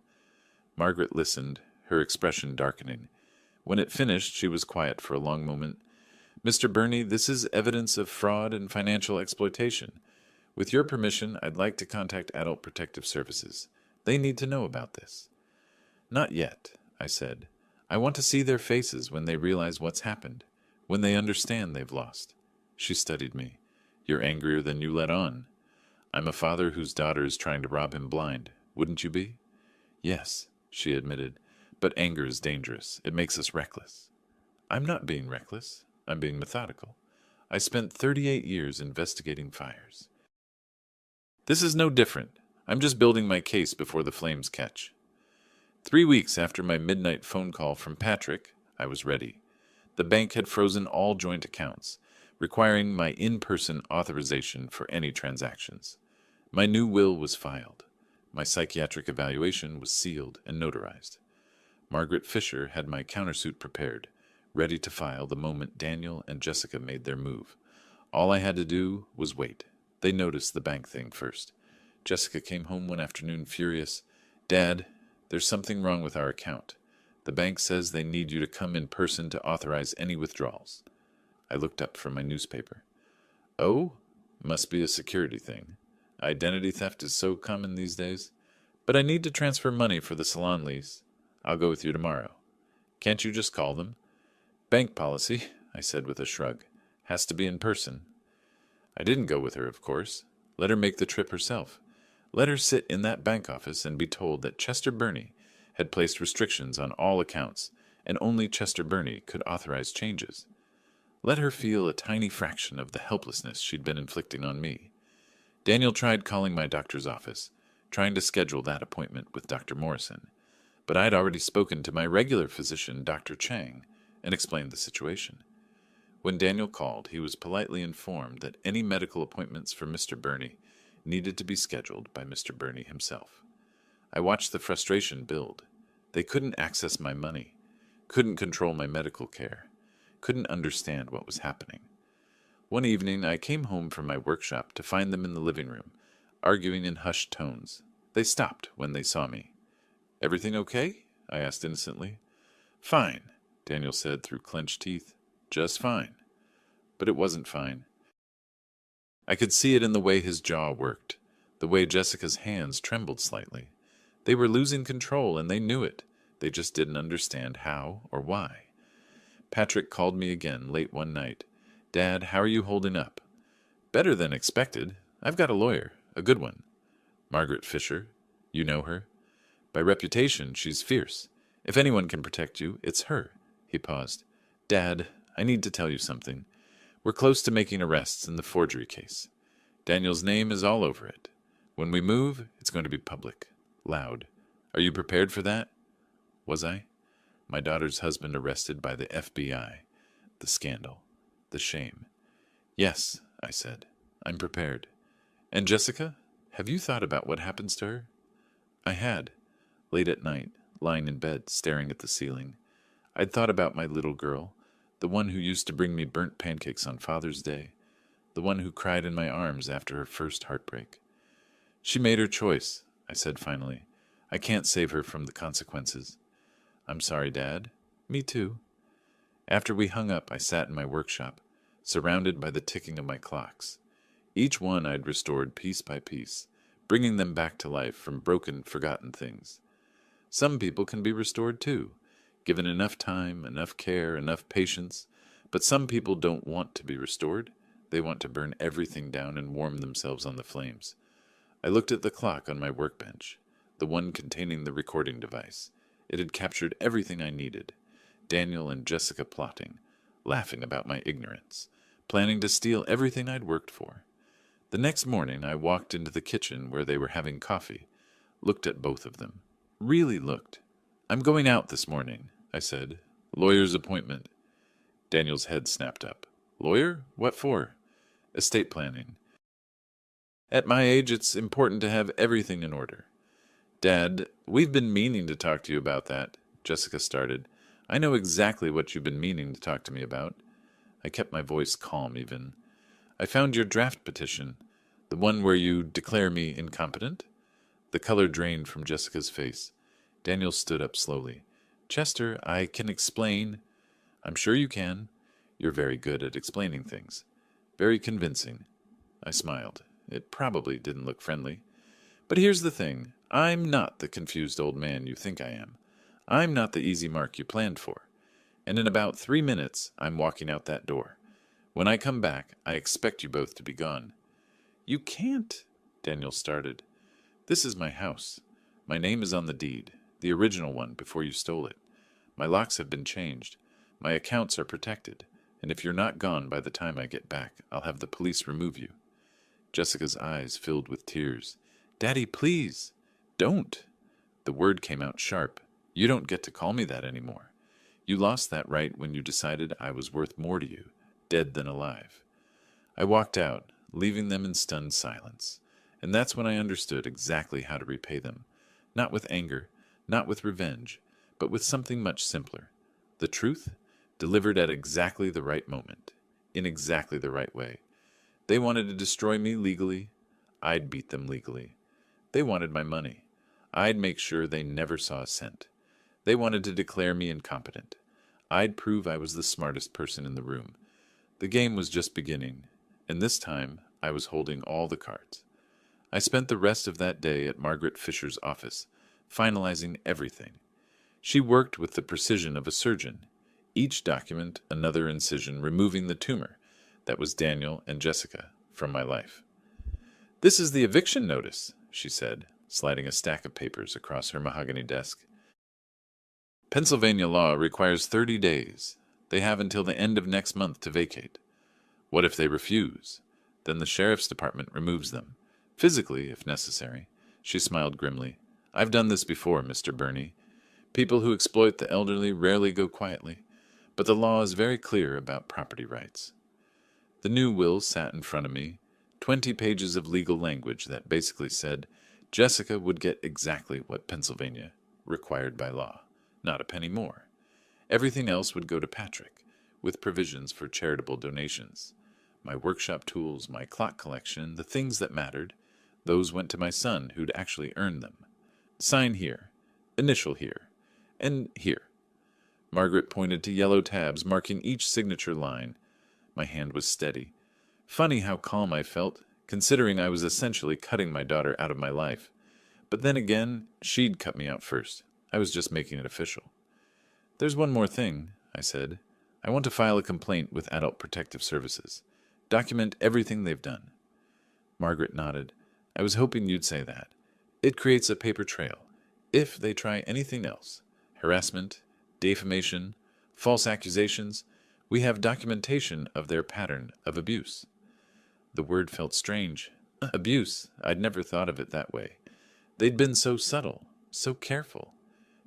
Margaret listened, her expression darkening. When it finished, she was quiet for a long moment. "Mr. Burney, this is evidence of fraud and financial exploitation. With your permission, I'd like to contact Adult Protective Services. They need to know about this." "Not yet," I said. "I want to see their faces when they realize what's happened, when they understand they've lost." She studied me. "You're angrier than you let on." "I'm a father whose daughter is trying to rob him blind. Wouldn't you be?" "Yes," she admitted. "But anger is dangerous. It makes us reckless." "I'm not being reckless. I'm being methodical. I spent 38 years investigating fires." "This is no different. I'm just building my case before the flames catch." 3 weeks after my midnight phone call from Patrick, I was ready. The bank had frozen all joint accounts, requiring my in-person authorization for any transactions. My new will was filed. My psychiatric evaluation was sealed and notarized. Margaret Fisher had my countersuit prepared, ready to file the moment Daniel and Jessica made their move. All I had to do was wait. They noticed the bank thing first. Jessica came home one afternoon furious. "Dad, there's something wrong with our account. The bank says they need you to come in person to authorize any withdrawals. I looked up from my newspaper. Oh, must be a security thing. Identity theft is so common these days. But I need to transfer money for the salon lease. I'll go with you tomorrow. Can't you just call them? Bank policy, I said with a shrug. Has to be in person. I didn't go with her, of course. Let her make the trip herself. Let her sit in that bank office and be told that Chester Burney had placed restrictions on all accounts, and only Chester Burney could authorize changes. Let her feel a tiny fraction of the helplessness she'd been inflicting on me. Daniel tried calling my doctor's office, trying to schedule that appointment with Dr. Morrison, but I'd already spoken to my regular physician, Dr. Chang, and explained the situation. When Daniel called, he was politely informed that any medical appointments for Mr. Burney needed to be scheduled by Mr. Burney himself. I watched the frustration build. They couldn't access my money, couldn't control my medical care, couldn't understand what was happening. One evening, I came home from my workshop to find them in the living room, arguing in hushed tones. They stopped when they saw me. Everything okay? I asked innocently. Fine, Daniel said through clenched teeth. Just fine. But it wasn't fine. I could see it in the way his jaw worked, the way Jessica's hands trembled slightly. They were losing control, and they knew it. They just didn't understand how or why. Patrick called me again late one night. Dad, how are you holding up? Better than expected. I've got a lawyer, a good one. Margaret Fisher. You know her? By reputation, she's fierce. If anyone can protect you, it's her. He paused. Dad, I need to tell you something. We're close to making arrests in the forgery case. Daniel's name is all over it. When we move, it's going to be public, loud. Are you prepared for that? Was I? My daughter's husband arrested by the FBI. The scandal. The shame. Yes, I said. I'm prepared. And Jessica, have you thought about what happens to her? I had. Late at night, lying in bed, staring at the ceiling. I'd thought about my little girl, the one who used to bring me burnt pancakes on Father's Day, the one who cried in my arms after her first heartbreak. She made her choice, I said finally. I can't save her from the consequences. I'm sorry, Dad. Me too. After we hung up, I sat in my workshop, surrounded by the ticking of my clocks. Each one I'd restored piece by piece, bringing them back to life from broken, forgotten things. Some people can be restored too, given enough time, enough care, enough patience, but some people don't want to be restored. They want to burn everything down and warm themselves on the flames. I looked at the clock on my workbench, the one containing the recording device. It had captured everything I needed. Daniel and Jessica plotting, laughing about my ignorance, planning to steal everything I'd worked for. The next morning I walked into the kitchen where they were having coffee, looked at both of them. Really looked. I'm going out this morning, I said. Lawyer's appointment. Daniel's head snapped up. Lawyer? What for? Estate planning. At my age, it's important to have everything in order. Dad, we've been meaning to talk to you about that, Jessica started. I know exactly what you've been meaning to talk to me about. I kept my voice calm even. I found your draft petition, the one where you declare me incompetent. The color drained from Jessica's face. Daniel stood up slowly. Chester, I can explain. I'm sure you can. You're very good at explaining things. Very convincing. I smiled. It probably didn't look friendly. But here's the thing. I'm not the confused old man you think I am. I'm not the easy mark you planned for. And in about 3 minutes, I'm walking out that door. When I come back, I expect you both to be gone. You can't, Daniel started. This is my house. My name is on the deed, the original one before you stole it. My locks have been changed. My accounts are protected. And if you're not gone by the time I get back, I'll have the police remove you. Jessica's eyes filled with tears. Daddy, please. Don't. The word came out sharp. You don't get to call me that anymore. You lost that right when you decided I was worth more to you, dead than alive. I walked out, leaving them in stunned silence. And that's when I understood exactly how to repay them. Not with anger, not with revenge, but with something much simpler. The truth, delivered at exactly the right moment, in exactly the right way. They wanted to destroy me legally. I'd beat them legally. They wanted my money. I'd make sure they never saw a cent. They wanted to declare me incompetent. I'd prove I was the smartest person in the room. The game was just beginning, and this time I was holding all the cards. I spent the rest of that day at Margaret Fisher's office, finalizing everything. She worked with the precision of a surgeon, each document another incision removing the tumor that was Daniel and Jessica from my life. "This is the eviction notice," she said, sliding a stack of papers across her mahogany desk. "Pennsylvania law requires 30 days. They have until the end of next month to vacate. What if they refuse? Then the sheriff's department removes them. Physically, if necessary." She smiled grimly. "I've done this before, Mr. Burney. People who exploit the elderly rarely go quietly, but the law is very clear about property rights." The new will sat in front of me, 20 pages of legal language that basically said Jessica would get exactly what Pennsylvania required by law, not a penny more. Everything else would go to Patrick, with provisions for charitable donations. My workshop tools, my clock collection, the things that mattered, those went to my son who'd actually earned them. Sign here, initial here, and here. Margaret pointed to yellow tabs marking each signature line. My hand was steady. Funny how calm I felt, considering I was essentially cutting my daughter out of my life. But then again, she'd cut me out first. I was just making it official. "There's one more thing," I said. "I want to file a complaint with Adult Protective Services. Document everything they've done." Margaret nodded. "I was hoping you'd say that. It creates a paper trail. If they try anything else, harassment, defamation, false accusations, we have documentation of their pattern of abuse." The word felt strange. Abuse. I'd never thought of it that way. They'd been so subtle, so careful.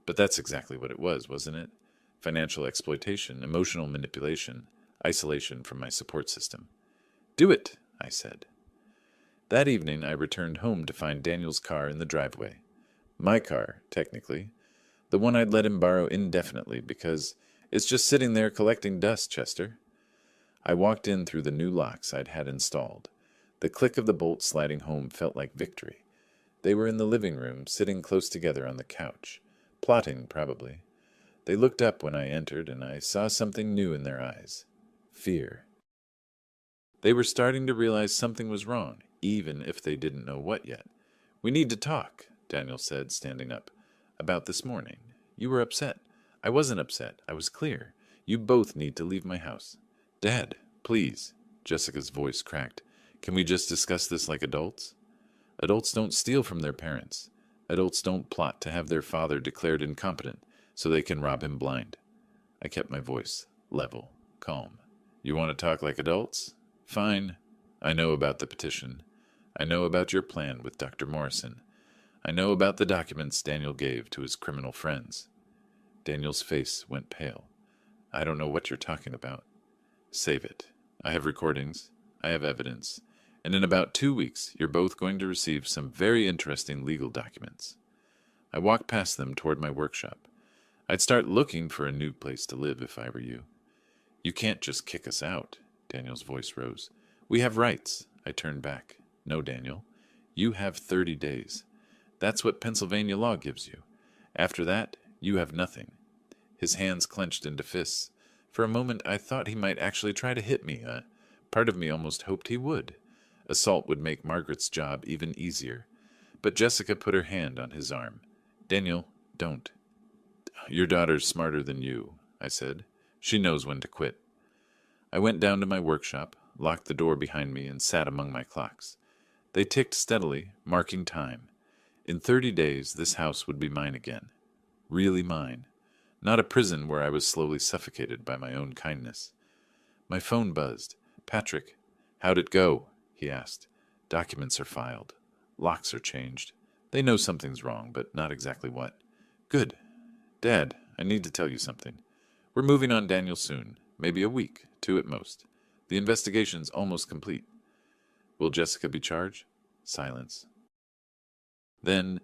But that's exactly what it was, wasn't it? Financial exploitation, emotional manipulation, isolation from my support system. "Do it," I said. That evening I returned home to find Daniel's car in the driveway. My car, technically. The one I'd let him borrow indefinitely because it's just sitting there collecting dust, Chester. I walked in through the new locks I'd had installed. The click of the bolt sliding home felt like victory. They were in the living room, sitting close together on the couch. Plotting, probably. They looked up when I entered, and I saw something new in their eyes. Fear. They were starting to realize something was wrong, even if they didn't know what yet. "We need to talk," Daniel said, standing up. "About this morning. You were upset. I wasn't upset. I was clear. You both need to leave my house." "Dad, please." Jessica's voice cracked. "Can we just discuss this like adults?" Adults don't steal from their parents. Adults don't plot to have their father declared incompetent so they can rob him blind. I kept my voice level, calm. "You want to talk like adults? Fine. I know about the petition. I know about your plan with Dr. Morrison. I know about the documents Daniel gave to his criminal friends." Daniel's face went pale. "I don't know what you're talking about." "Save it. I have recordings. I have evidence. And in about 2 weeks, you're both going to receive some very interesting legal documents." I walked past them toward my workshop. I'd start looking for a new place to live if I were you. "You can't just kick us out." Daniel's voice rose. "We have rights." I turned back. "No, Daniel. You have 30 days. That's what Pennsylvania law gives you. After that, you have nothing." His hands clenched into fists. For a moment, I thought he might actually try to hit me. Part of me almost hoped he would. Assault would make Margaret's job even easier. But Jessica put her hand on his arm. "Daniel, don't." "Your daughter's smarter than you," I said. "She knows when to quit." I went down to my workshop, locked the door behind me, and sat among my clocks. They ticked steadily, marking time. In 30 days, this house would be mine again. Really mine. Not a prison where I was slowly suffocated by my own kindness. My phone buzzed. "Patrick, how'd it go?" he asked. "Documents are filed. Locks are changed. They know something's wrong, but not exactly what." "Good. Dad, I need to tell you something. We're moving on Daniel soon. Maybe a week, 2 at most. The investigation's almost complete." "Will Jessica be charged?" Silence. Then,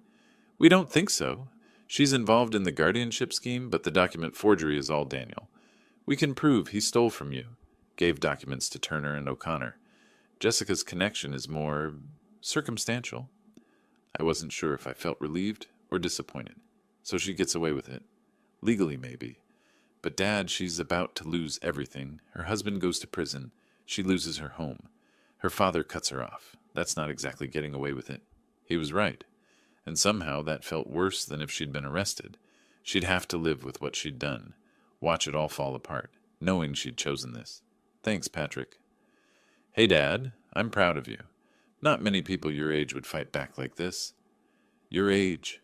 "We don't think so. She's involved in the guardianship scheme, but the document forgery is all Daniel. We can prove he stole from you, gave documents to Turner and O'Connor. Jessica's connection is more circumstantial." I wasn't sure if I felt relieved or disappointed. "So she gets away with it." Legally, maybe. But Dad, she's about to lose everything. Her husband goes to prison. She loses her home. Her father cuts her off. That's not exactly getting away with it. He was right. And somehow that felt worse than if she'd been arrested. She'd have to live with what she'd done. Watch it all fall apart, knowing she'd chosen this. Thanks, Patrick. Hey, Dad, I'm proud of you. Not many people your age would fight back like this. Your age.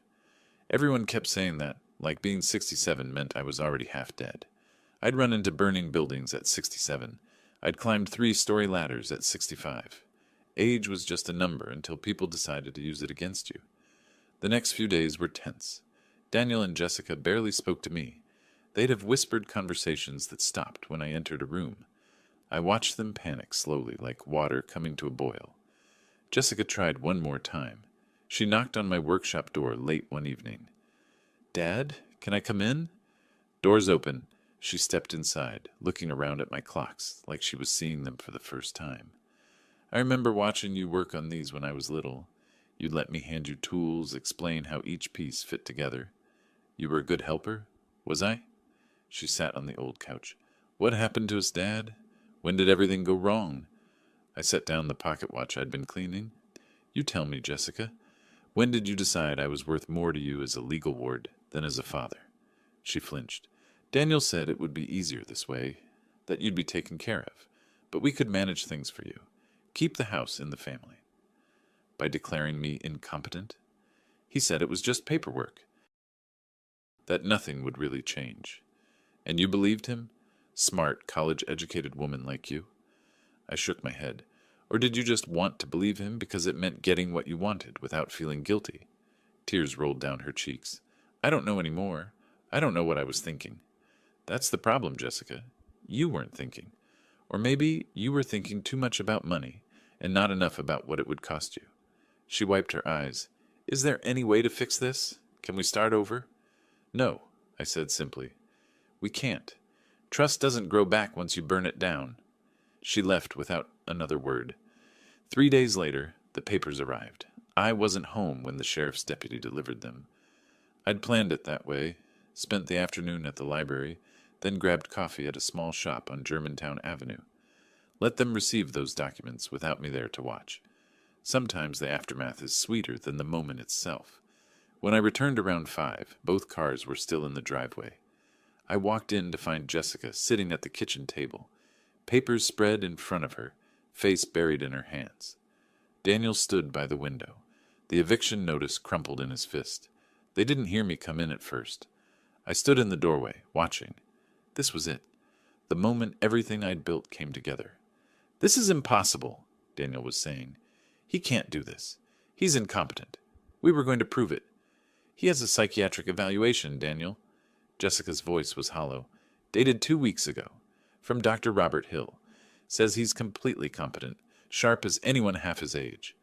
Everyone kept saying that, like being 67 meant I was already half dead. I'd run into burning buildings at 67. I'd climbed 3-story ladders at 65. Age was just a number until people decided to use it against you. The next few days were tense. Daniel and Jessica barely spoke to me. They'd have whispered conversations that stopped when I entered a room. I watched them panic slowly, like water coming to a boil. Jessica tried one more time. She knocked on my workshop door late one evening. Dad, can I come in? Doors open. She stepped inside, looking around at my clocks, like she was seeing them for the first time. I remember watching you work on these when I was little. You'd let me hand you tools, explain how each piece fit together. You were a good helper? Was I? She sat on the old couch. What happened to us, Dad? When did everything go wrong? I set down the pocket watch I'd been cleaning. You tell me, Jessica. When did you decide I was worth more to you as a legal ward than as a father? She flinched. Daniel said it would be easier this way, that you'd be taken care of, but we could manage things for you. Keep the house in the family. By declaring me incompetent? He said it was just paperwork, that nothing would really change. And you believed him? Smart, college-educated woman like you? I shook my head. Or did you just want to believe him because it meant getting what you wanted without feeling guilty? Tears rolled down her cheeks. I don't know anymore. I don't know what I was thinking. That's the problem, Jessica. You weren't thinking. Or maybe you were thinking too much about money and not enough about what it would cost you. She wiped her eyes. Is there any way to fix this? Can we start over? No, I said simply. We can't. Trust doesn't grow back once you burn it down. She left without another word. 3 days later, the papers arrived. I wasn't home when the sheriff's deputy delivered them. I'd planned it that way, spent the afternoon at the library, then grabbed coffee at a small shop on Germantown Avenue. Let them receive those documents without me there to watch. Sometimes the aftermath is sweeter than the moment itself. When I returned around 5, both cars were still in the driveway. I walked in to find Jessica sitting at the kitchen table, papers spread in front of her, face buried in her hands. Daniel stood by the window, the eviction notice crumpled in his fist. They didn't hear me come in at first. I stood in the doorway, watching. This was it. The moment everything I'd built came together. This is impossible, Daniel was saying. He can't do this. He's incompetent. We were going to prove it. He has a psychiatric evaluation, Daniel. Jessica's voice was hollow. Dated 2 weeks ago. From Dr. Robert Hill. Says he's completely competent, sharp as anyone half his age.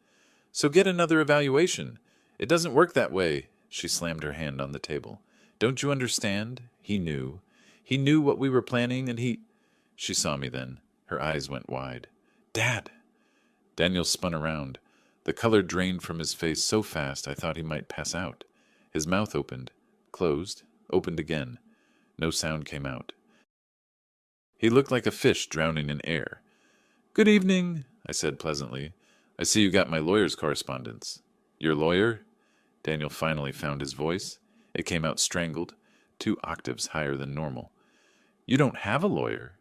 So get another evaluation. It doesn't work that way. She slammed her hand on the table. Don't you understand? He knew. He knew what we were planning, and he... She saw me then. Her eyes went wide. Dad! Daniel spun around. The color drained from his face so fast I thought he might pass out. His mouth opened, closed, opened again. No sound came out. He looked like a fish drowning in air. Good evening, I said pleasantly. I see you got my lawyer's correspondence. Your lawyer? Daniel finally found his voice. It came out strangled, 2 octaves higher than normal. You don't have a lawyer?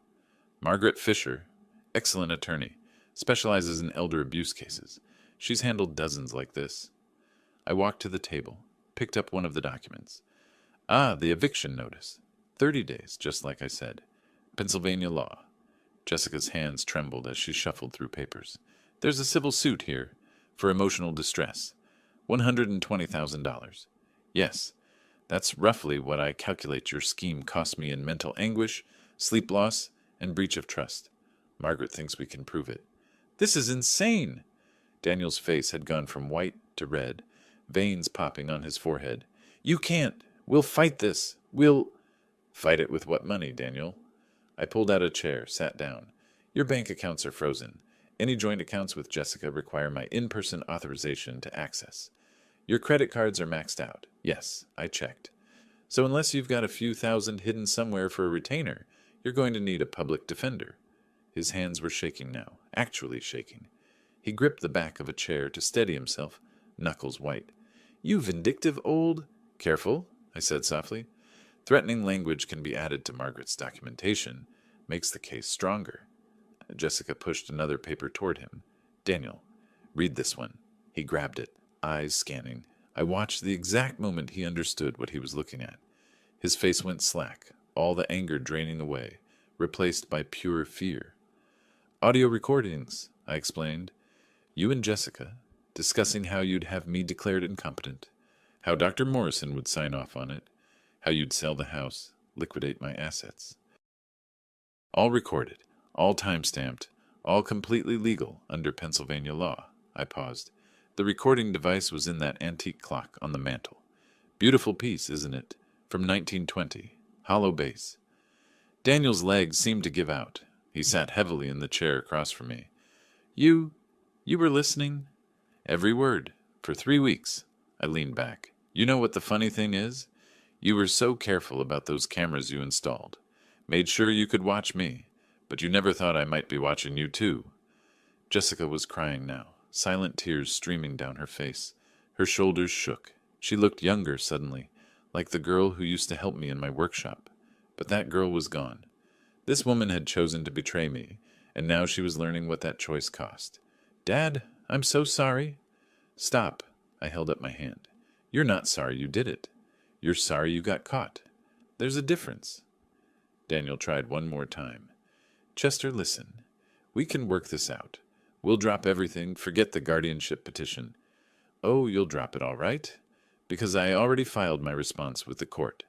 Margaret Fisher, excellent attorney, specializes in elder abuse cases. She's handled dozens like this. I walked to the table, picked up one of the documents. Ah, the eviction notice. 30 days, just like I said. Pennsylvania law. Jessica's hands trembled as she shuffled through papers. There's a civil suit here, for emotional distress. $120,000. Yes, that's roughly what I calculate your scheme cost me in mental anguish, sleep loss, and breach of trust. Margaret thinks we can prove it. This is insane! Daniel's face had gone from white to red, veins popping on his forehead. You can't! We'll fight this! We'll... Fight it with what money, Daniel? I pulled out a chair, sat down. Your bank accounts are frozen. Any joint accounts with Jessica require my in-person authorization to access. Your credit cards are maxed out. Yes, I checked. So unless you've got a few thousand hidden somewhere for a retainer, you're going to need a public defender. His hands were shaking now, actually shaking. He gripped the back of a chair to steady himself, knuckles white. You vindictive old... Careful, I said softly. Threatening language can be added to Margaret's documentation, makes the case stronger. Jessica pushed another paper toward him. Daniel, read this one. He grabbed it, eyes scanning. I watched the exact moment he understood what he was looking at. His face went slack, all the anger draining away, replaced by pure fear. Audio recordings, I explained. You and Jessica, discussing how you'd have me declared incompetent, how Dr. Morrison would sign off on it, how you'd sell the house, liquidate my assets. All recorded, all time-stamped, all completely legal under Pennsylvania law. I paused. The recording device was in that antique clock on the mantel. Beautiful piece, isn't it? From 1920. Hollow base. Daniel's legs seemed to give out. He sat heavily in the chair across from me. You were listening? Every word. For 3 weeks. I leaned back. You know what the funny thing is? You were so careful about those cameras you installed. Made sure you could watch me. But you never thought I might be watching you too. Jessica was crying now, silent tears streaming down her face. Her shoulders shook. She looked younger suddenly, like the girl who used to help me in my workshop. But that girl was gone. This woman had chosen to betray me, and now she was learning what that choice cost. Dad, I'm so sorry. Stop. I held up my hand. You're not sorry you did it. You're sorry you got caught. There's a difference. Daniel tried one more time. Chester, listen. We can work this out. We'll drop everything, forget the guardianship petition. Oh, you'll drop it all right? Because I already filed my response with the court.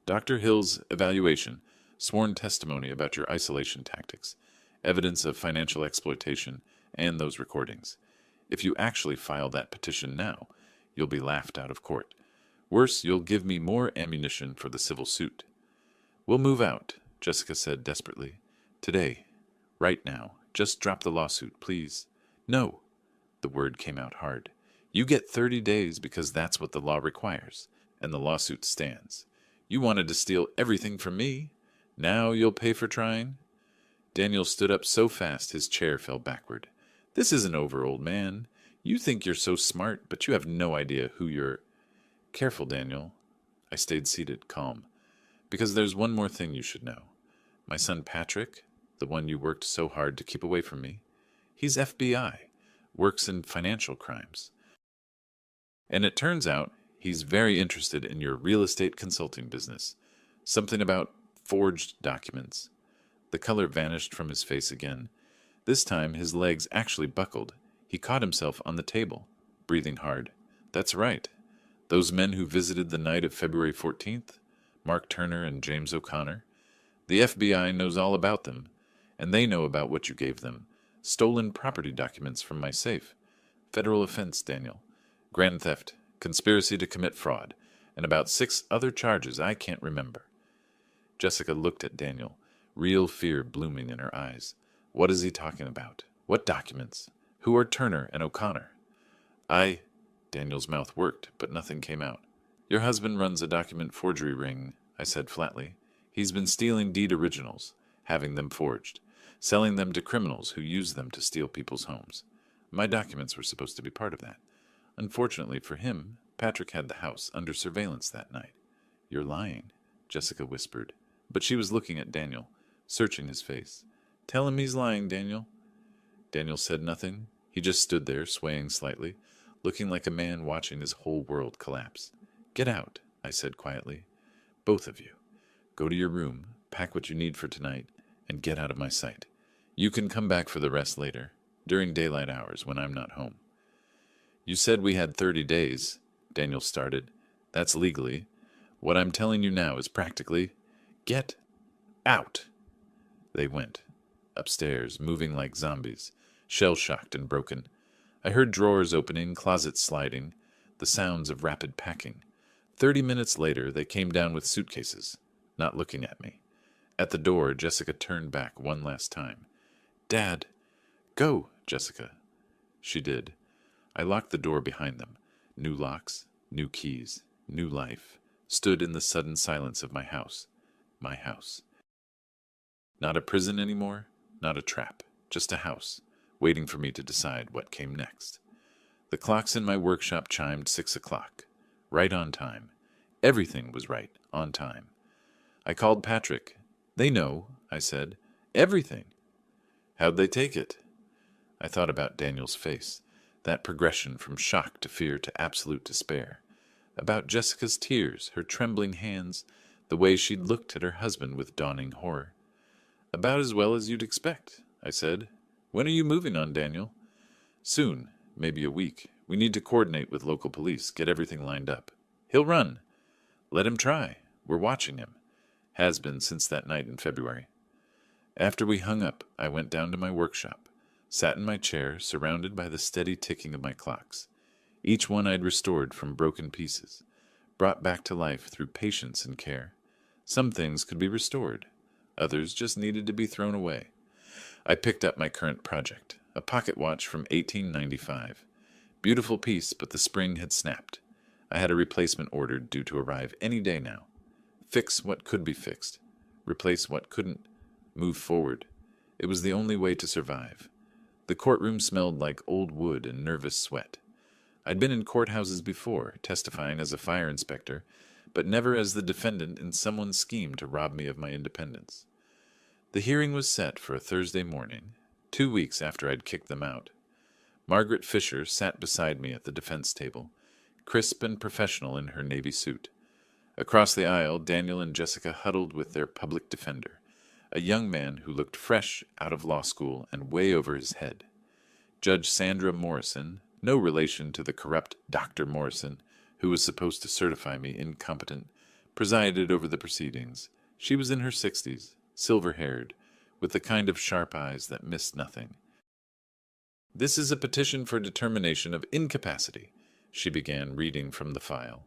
Dr. Hill's evaluation, sworn testimony about your isolation tactics, evidence of financial exploitation, and those recordings. If you actually file that petition now, you'll be laughed out of court. Worse, you'll give me more ammunition for the civil suit. We'll move out, Jessica said desperately. Today. Right now. Just drop the lawsuit, please. No. The word came out hard. You get 30 days because that's what the law requires, and the lawsuit stands. You wanted to steal everything from me. Now you'll pay for trying? Daniel stood up so fast his chair fell backward. This isn't over, old man. You think you're so smart, but you have no idea who you're... Careful, Daniel. I stayed seated, calm. Because there's one more thing you should know. My son Patrick, the one you worked so hard to keep away from me, he's FBI, works in financial crimes. And it turns out he's very interested in your real estate consulting business. Something about forged documents. The color vanished from his face again. This time his legs actually buckled. He caught himself on the table, breathing hard. That's right. Those men who visited the night of February 14th, Mark Turner and James O'Connor, the FBI knows all about them, and they know about what you gave them. Stolen property documents from my safe. Federal offense, Daniel. Grand theft, conspiracy to commit fraud, and about 6 other charges I can't remember. Jessica looked at Daniel, real fear blooming in her eyes. What is he talking about? What documents? Who are Turner and O'Connor? Daniel's mouth worked, but nothing came out. Your husband runs a document forgery ring, I said flatly. He's been stealing deed originals, having them forged, selling them to criminals who use them to steal people's homes. My documents were supposed to be part of that. Unfortunately for him, Patrick had the house under surveillance that night. You're lying, Jessica whispered, but she was looking at Daniel, searching his face. Tell him he's lying, Daniel. Daniel said nothing. He just stood there, swaying slightly, looking like a man watching his whole world collapse. Get out, I said quietly. Both of you. Go to your room, pack what you need for tonight, and get out of my sight. You can come back for the rest later, during daylight hours when I'm not home. You said we had 30 days, Daniel started. That's legally. What I'm telling you now is practically, get out. They went. Upstairs, moving like zombies, shell-shocked and broken. I heard drawers opening, closets sliding, the sounds of rapid packing. 30 minutes later, they came down with suitcases, not looking at me. At the door, Jessica turned back one last time. Dad! Go, Jessica. She did. I locked the door behind them. New locks, new keys, new life. stood in the sudden silence of my house. My house. Not a prison anymore, not a trap, just a house, waiting for me to decide what came next. The clocks in my workshop chimed 6 o'clock. Right on time. Everything was right on time. I called Patrick. "They know," I said. "Everything." "How'd they take it?" I thought about Daniel's face, that progression from shock to fear to absolute despair. About Jessica's tears, her trembling hands, the way she'd looked at her husband with dawning horror. "About as well as you'd expect," I said. "When are you moving on, Daniel?" "Soon, maybe a week. We need to coordinate with local police, get everything lined up." "He'll run." "Let him try. We're watching him. Has been since that night in February." After we hung up, I went down to my workshop, sat in my chair, surrounded by the steady ticking of my clocks. Each one I'd restored from broken pieces, brought back to life through patience and care. Some things could be restored. Others just needed to be thrown away. I picked up my current project, a pocket watch from 1895. Beautiful piece, but the spring had snapped. I had a replacement ordered due to arrive any day now. Fix what could be fixed. Replace what couldn't. Move forward. It was the only way to survive. The courtroom smelled like old wood and nervous sweat. I'd been in courthouses before, testifying as a fire inspector, but never as the defendant in someone's scheme to rob me of my independence. The hearing was set for a Thursday morning, 2 weeks after I'd kicked them out. Margaret Fisher sat beside me at the defense table, crisp and professional in her navy suit. Across the aisle, Daniel and Jessica huddled with their public defender, a young man who looked fresh out of law school and way over his head. Judge Sandra Morrison, no relation to the corrupt Dr. Morrison, who was supposed to certify me incompetent, presided over the proceedings. She was in her 60s, silver-haired, with the kind of sharp eyes that missed nothing. "This is a petition for determination of incapacity," she began, reading from the file.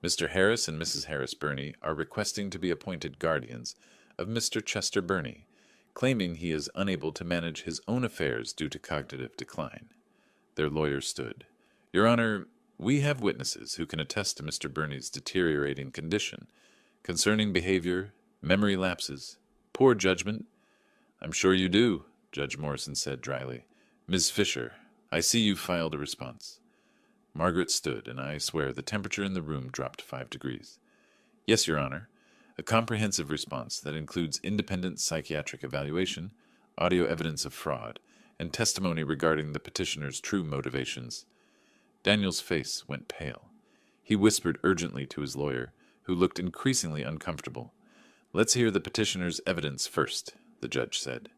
"Mr. Harris and Mrs. Harris Burney are requesting to be appointed guardians of Mr. Chester Burney, claiming he is unable to manage his own affairs due to cognitive decline." Their lawyer stood. "Your Honor, we have witnesses who can attest to Mr. Burney's deteriorating condition, concerning behavior, memory lapses, poor judgment." "I'm sure you do," Judge Morrison said dryly. "Ms. Fisher, I see you filed a response." Margaret stood, and I swear the temperature in the room dropped 5 degrees. "Yes, Your Honor. A comprehensive response that includes independent psychiatric evaluation, audio evidence of fraud, and testimony regarding the petitioner's true motivations." Daniel's face went pale. He whispered urgently to his lawyer, who looked increasingly uncomfortable. "Let's hear the petitioner's evidence first," the judge said.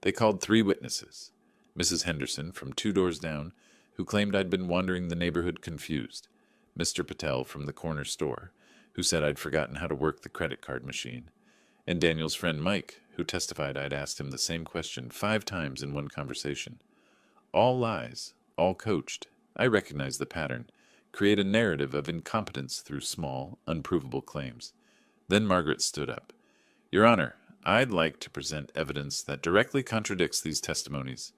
They called 3 witnesses. Mrs. Henderson, from 2 doors down, who claimed I'd been wandering the neighborhood confused. Mr. Patel from the corner store, who said I'd forgotten how to work the credit card machine. And Daniel's friend Mike, who testified I'd asked him the same question 5 times in one conversation. All lies, all coached. I recognize the pattern. Create a narrative of incompetence through small, unprovable claims. Then Margaret stood up. "Your Honor, I'd like to present evidence that directly contradicts these testimonies."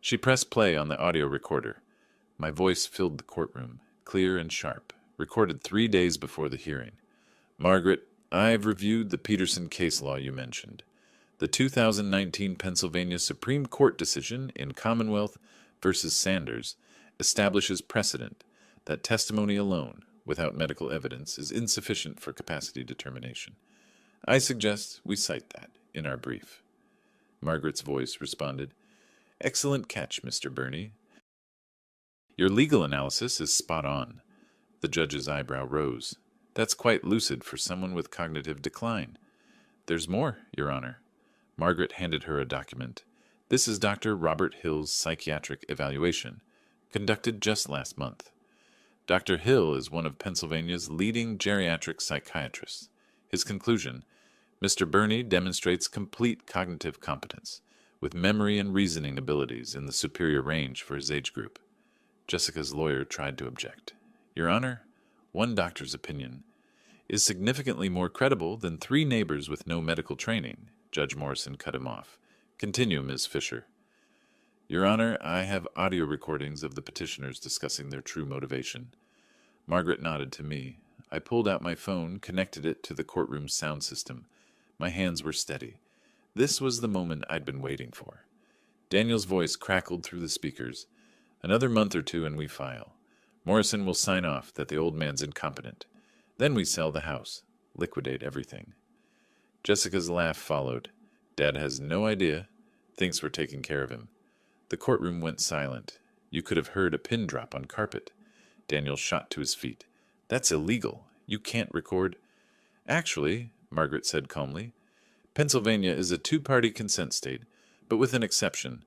She pressed play on the audio recorder. My voice filled the courtroom, clear and sharp, recorded 3 days before the hearing. "Margaret, I've reviewed the Peterson case law you mentioned. The 2019 Pennsylvania Supreme Court decision in Commonwealth versus Sanders establishes precedent that testimony alone, without medical evidence, is insufficient for capacity determination. I suggest we cite that in our brief." Margaret's voice responded, "Excellent catch, Mr. Burney. Your legal analysis is spot on." The judge's eyebrow rose. "That's quite lucid for someone with cognitive decline." "There's more, Your Honor." Margaret handed her a document. "This is Dr. Robert Hill's psychiatric evaluation, conducted just last month. Dr. Hill is one of Pennsylvania's leading geriatric psychiatrists. His conclusion: Mr. Burney demonstrates complete cognitive competence, with memory and reasoning abilities in the superior range for his age group." Jessica's lawyer tried to object. "Your Honor, one doctor's opinion is significantly more credible than 3 neighbors with no medical training." Judge Morrison cut him off. "Continue, Ms. Fisher." "Your Honor, I have audio recordings of the petitioners discussing their true motivation." Margaret nodded to me. I pulled out my phone, connected it to the courtroom's sound system. My hands were steady. This was the moment I'd been waiting for. Daniel's voice crackled through the speakers. Another month or two and we file. Morrison will sign off that the old man's incompetent. Then we sell the house, liquidate everything. Jessica's laugh followed. Dad has no idea. Thinks we're taking care of him. The courtroom went silent. You could have heard a pin drop on carpet. Daniel shot to his feet. That's illegal. You can't record. Actually, Margaret said calmly, Pennsylvania is a two-party consent state, but with an exception.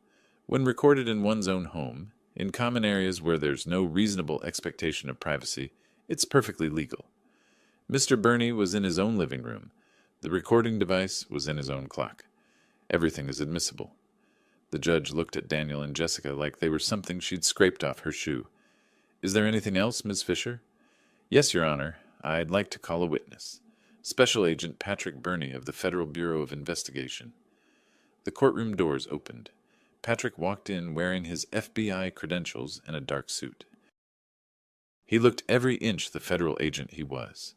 When recorded in one's own home, in common areas where there's no reasonable expectation of privacy, it's perfectly legal. Mr. Burney was in his own living room. The recording device was in his own clock. Everything is admissible. The judge looked at Daniel and Jessica like they were something she'd scraped off her shoe. Is there anything else, Miss Fisher? Yes, Your Honor. I'd like to call a witness. Special Agent Patrick Burney of the Federal Bureau of Investigation. The courtroom doors opened. Patrick walked in wearing his FBI credentials and a dark suit. He looked every inch the federal agent he was.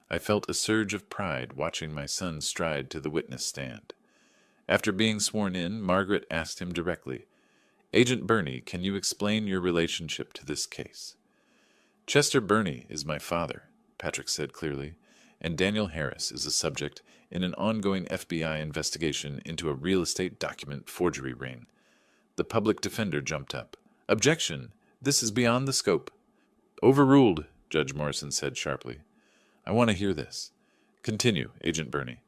I felt a surge of pride watching my son stride to the witness stand. After being sworn in, Margaret asked him directly, Agent Burney, can you explain your relationship to this case? Chester Burney is my father, Patrick said clearly, and Daniel Harris is a subject in an ongoing FBI investigation into a real estate document forgery ring. The public defender jumped up. Objection! This is beyond the scope. Overruled, Judge Morrison said sharply. I want to hear this. Continue, Agent Burney.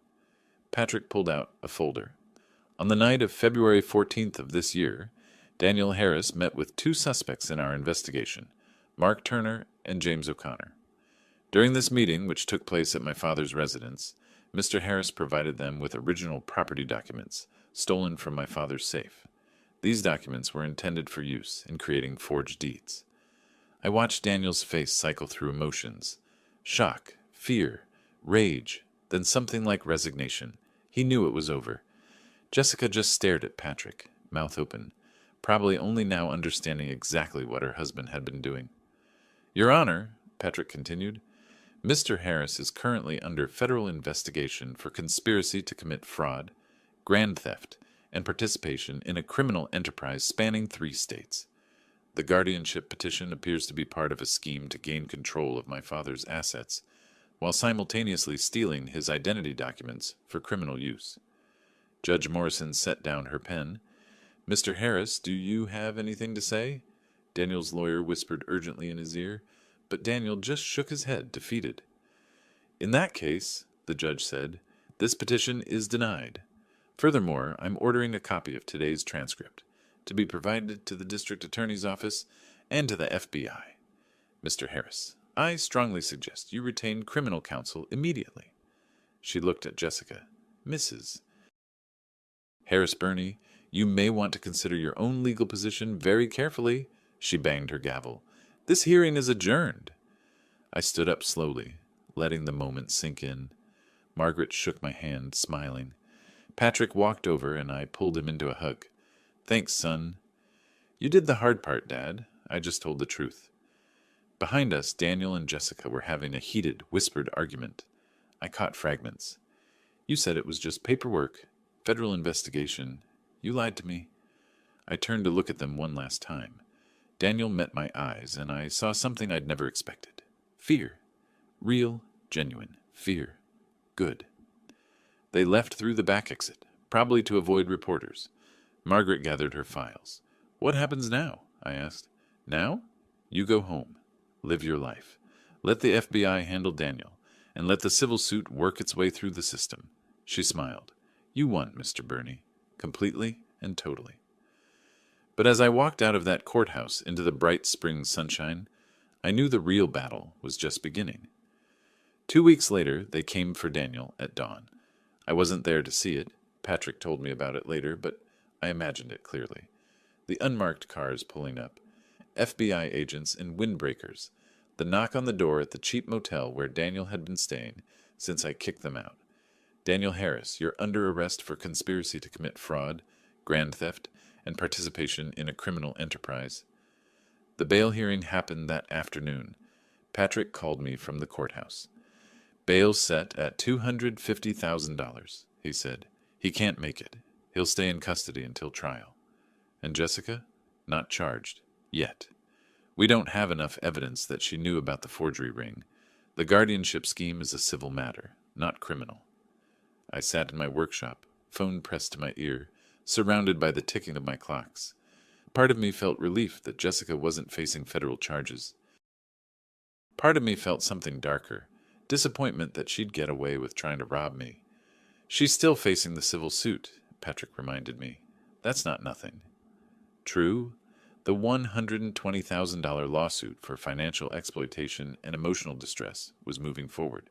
Patrick pulled out a folder. On the night of February 14th of this year, Daniel Harris met with two suspects in our investigation, Mark Turner and James O'Connor. During this meeting, which took place at my father's residence, Mr. Harris provided them with original property documents stolen from my father's safe. These documents were intended for use in creating forged deeds. I watched Daniel's face cycle through emotions. Shock, fear, rage, then something like resignation. He knew it was over. Jessica just stared at Patrick, mouth open, probably only now understanding exactly what her husband had been doing. Your Honor, Patrick continued, Mr. Harris is currently under federal investigation for conspiracy to commit fraud, grand theft, and participation in a criminal enterprise spanning 3 states. The guardianship petition appears to be part of a scheme to gain control of my father's assets, while simultaneously stealing his identity documents for criminal use. Judge Morrison set down her pen. Mr. Harris, do you have anything to say? Daniel's lawyer whispered urgently in his ear, but Daniel just shook his head, defeated. In that case, the judge said, this petition is denied. Furthermore, I'm ordering a copy of today's transcript to be provided to the district attorney's office and to the FBI. Mr. Harris, I strongly suggest you retain criminal counsel immediately. She looked at Jessica. Mrs. Harris Burney, you may want to consider your own legal position very carefully. She banged her gavel. This hearing is adjourned. I stood up slowly, letting the moment sink in. Margaret shook my hand, smiling. Patrick walked over, and I pulled him into a hug. Thanks, son. You did the hard part, Dad. I just told the truth. Behind us, Daniel and Jessica were having a heated, whispered argument. I caught fragments. You said it was just paperwork, federal investigation. You lied to me. I turned to look at them one last time. Daniel met my eyes, and I saw something I'd never expected. Fear. Real, genuine fear. Good. They left through the back exit, probably to avoid reporters. Margaret gathered her files. What happens now? I asked. Now? You go home. Live your life. Let the FBI handle Daniel, and let the civil suit work its way through the system. She smiled. You won, Mr. Burney. Completely and totally. But as I walked out of that courthouse into the bright spring sunshine, I knew the real battle was just beginning. 2 weeks later, they came for Daniel at dawn. I wasn't there to see it. Patrick told me about it later, but I imagined it clearly. The unmarked cars pulling up, FBI agents in windbreakers, the knock on the door at the cheap motel where Daniel had been staying since I kicked them out. Daniel Harris, you're under arrest for conspiracy to commit fraud, grand theft, and participation in a criminal enterprise. The bail hearing happened that afternoon. Patrick called me from the courthouse. Bail set at $250,000, he said. He can't make it. He'll stay in custody until trial. And Jessica? Not charged. Yet. We don't have enough evidence that she knew about the forgery ring. The guardianship scheme is a civil matter, not criminal. I sat in my workshop, phone pressed to my ear, surrounded by the ticking of my clocks. Part of me felt relief that Jessica wasn't facing federal charges. Part of me felt something darker, disappointment that she'd get away with trying to rob me. She's still facing the civil suit, Patrick reminded me. That's not nothing. True, the $120,000 lawsuit for financial exploitation and emotional distress was moving forward.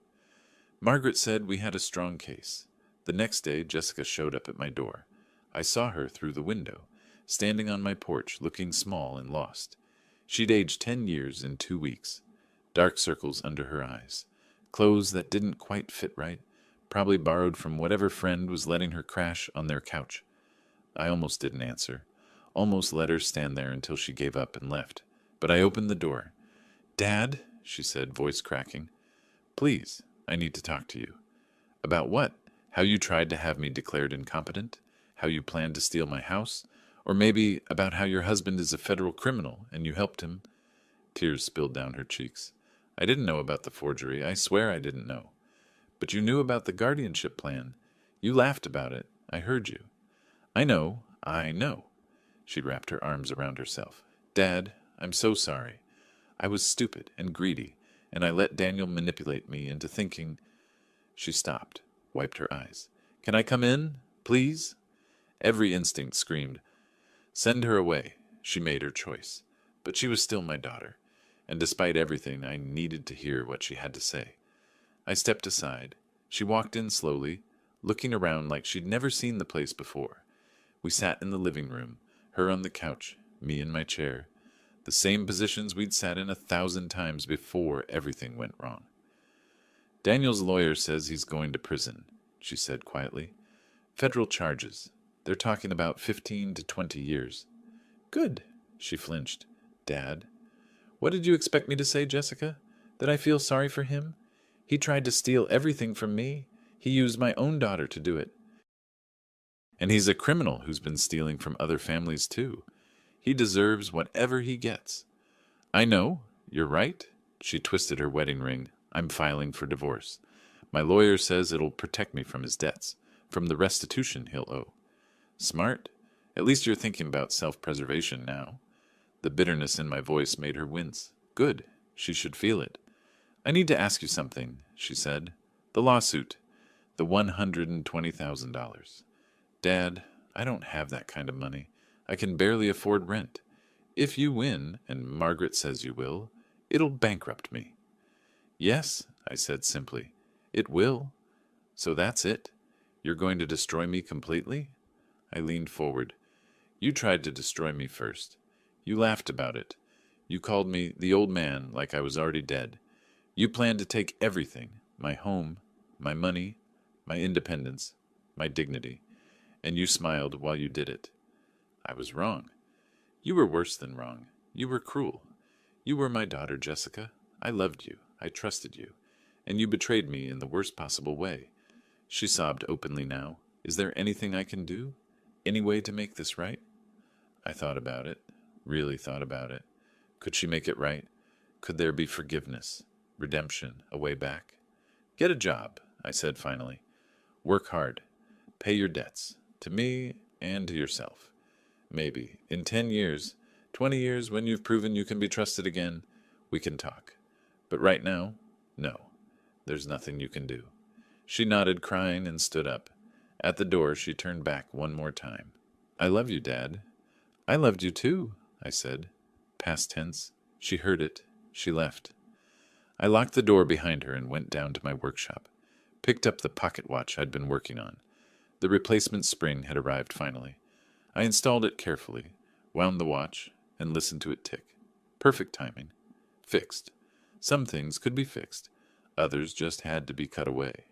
Margaret said we had a strong case. The next day, Jessica showed up at my door. I saw her through the window, standing on my porch, looking small and lost. She'd aged 10 years in 2 weeks. Dark circles under her eyes. Clothes that didn't quite fit right, probably borrowed from whatever friend was letting her crash on their couch. I almost didn't answer. Almost let her stand there until she gave up and left. But I opened the door. "Dad," she said, voice cracking. "Please, I need to talk to you." "About what? How you tried to have me declared incompetent? How you planned to steal my house? Or maybe about how your husband is a federal criminal and you helped him?" Tears spilled down her cheeks. "I didn't know about the forgery. I swear I didn't know." "But you knew about the guardianship plan. You laughed about it. I heard you." I know. She wrapped her arms around herself. "Dad, I'm so sorry. I was stupid and greedy, and I let Daniel manipulate me into thinking—" She stopped, wiped her eyes. "Can I come in? Please?" Every instinct screamed, "Send her away." She made her choice. But she was still my daughter, and despite everything, I needed to hear what she had to say. I stepped aside. She walked in slowly, looking around like she'd never seen the place before. We sat in the living room, her on the couch, me in my chair, the same positions we'd sat in 1,000 times before everything went wrong. "Daniel's lawyer says he's going to prison," she said quietly. "Federal charges. They're talking about 15 to 20 years. "Good," she flinched. "Dad." "What did you expect me to say, Jessica? That I feel sorry for him? He tried to steal everything from me. He used my own daughter to do it. And he's a criminal who's been stealing from other families, too. He deserves whatever he gets." "I know. You're right." She twisted her wedding ring. "I'm filing for divorce. My lawyer says it'll protect me from his debts, from the restitution he'll owe." "Smart. At least you're thinking about self-preservation now." The bitterness in my voice made her wince. Good. She should feel it. "I need to ask you something," she said. "The lawsuit. The $120,000. Dad, I don't have that kind of money. I can barely afford rent. If you win, and Margaret says you will, it'll bankrupt me." "Yes," I said simply. "It will. So that's it. You're going to destroy me completely?" I leaned forward. "You tried to destroy me first. You laughed about it. You called me the old man like I was already dead. You planned to take everything, my home, my money, my independence, my dignity. And you smiled while you did it. I was wrong. You were worse than wrong. You were cruel. You were my daughter, Jessica. I loved you. I trusted you. And you betrayed me in the worst possible way." She sobbed openly now. "Is there anything I can do? Any way to make this right?" I thought about it. Really thought about it. Could she make it right? Could there be forgiveness, redemption, a way back? "Get a job," I said finally. "Work hard. Pay your debts. To me and to yourself. Maybe, in 10 years, 20 years, when you've proven you can be trusted again, we can talk. But right now, no. There's nothing you can do." She nodded, crying, and stood up. At the door, she turned back one more time. "I love you, Dad." "I loved you too," I said. Past tense. She heard it. She left. I locked the door behind her and went down to my workshop. Picked up the pocket watch I'd been working on. The replacement spring had arrived finally. I installed it carefully, wound the watch, and listened to it tick. Perfect timing. Fixed. Some things could be fixed. Others just had to be cut away.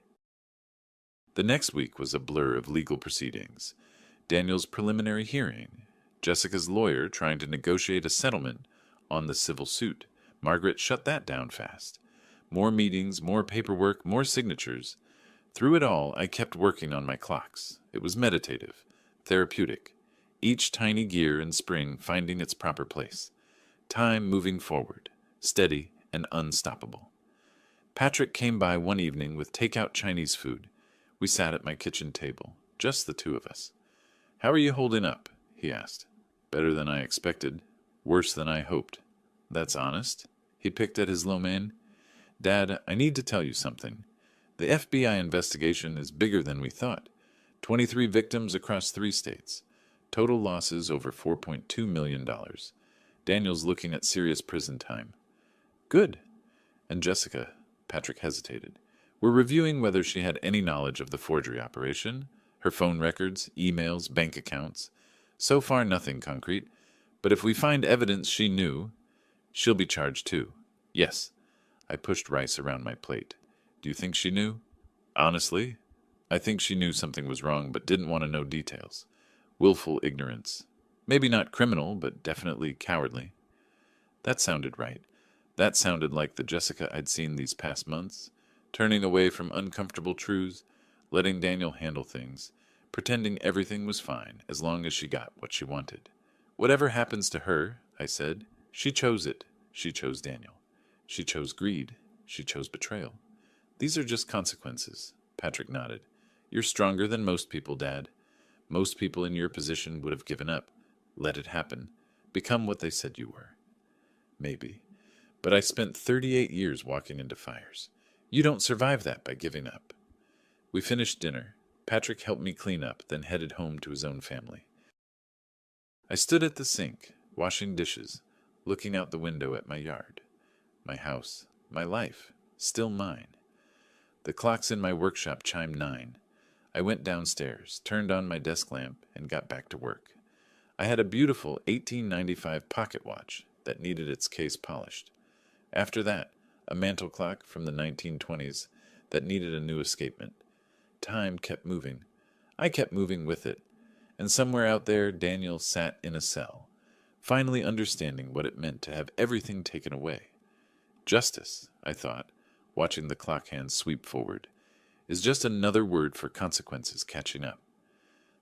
The next week was a blur of legal proceedings. Daniel's preliminary hearing. Jessica's lawyer trying to negotiate a settlement on the civil suit. Margaret shut that down fast. More meetings, more paperwork, more signatures. Through it all, I kept working on my clocks. It was meditative, therapeutic. Each tiny gear and spring finding its proper place. Time moving forward, steady and unstoppable. Patrick came by one evening with takeout Chinese food. We sat at my kitchen table, just the two of us. "How are you holding up?" he asked. "Better than I expected. Worse than I hoped." "That's honest." He picked at his lo mein. "Dad, I need to tell you something. The FBI investigation is bigger than we thought. 23 victims across 3 states. Total losses over $4.2 million. Daniel's looking at serious prison time." "Good." "And Jessica," Patrick hesitated, "we're reviewing whether she had any knowledge of the forgery operation, her phone records, emails, bank accounts. So far nothing concrete, but if we find evidence she knew, she'll be charged too." "Yes." I pushed rice around my plate. "Do you think she knew?" "Honestly, I think she knew something was wrong but didn't want to know details. Willful ignorance. Maybe not criminal, but definitely cowardly." That sounded right. That sounded like the Jessica I'd seen these past months, turning away from uncomfortable truths, letting Daniel handle things, pretending everything was fine as long as she got what she wanted. "Whatever happens to her," I said, "she chose it. She chose Daniel. She chose greed. She chose betrayal. These are just consequences." Patrick nodded. "You're stronger than most people, Dad. Most people in your position would have given up, let it happen, become what they said you were." "Maybe. But I spent 38 years walking into fires. You don't survive that by giving up." We finished dinner. Patrick helped me clean up, then headed home to his own family. I stood at the sink, washing dishes, looking out the window at my yard. My house, my life, still mine. The clocks in my workshop chimed 9. I went downstairs, turned on my desk lamp, and got back to work. I had a beautiful 1895 pocket watch that needed its case polished. After that, a mantel clock from the 1920s that needed a new escapement. Time kept moving. I kept moving with it. And somewhere out there, Daniel sat in a cell, finally understanding what it meant to have everything taken away. Justice, I thought, watching the clock hands sweep forward, is just another word for consequences catching up.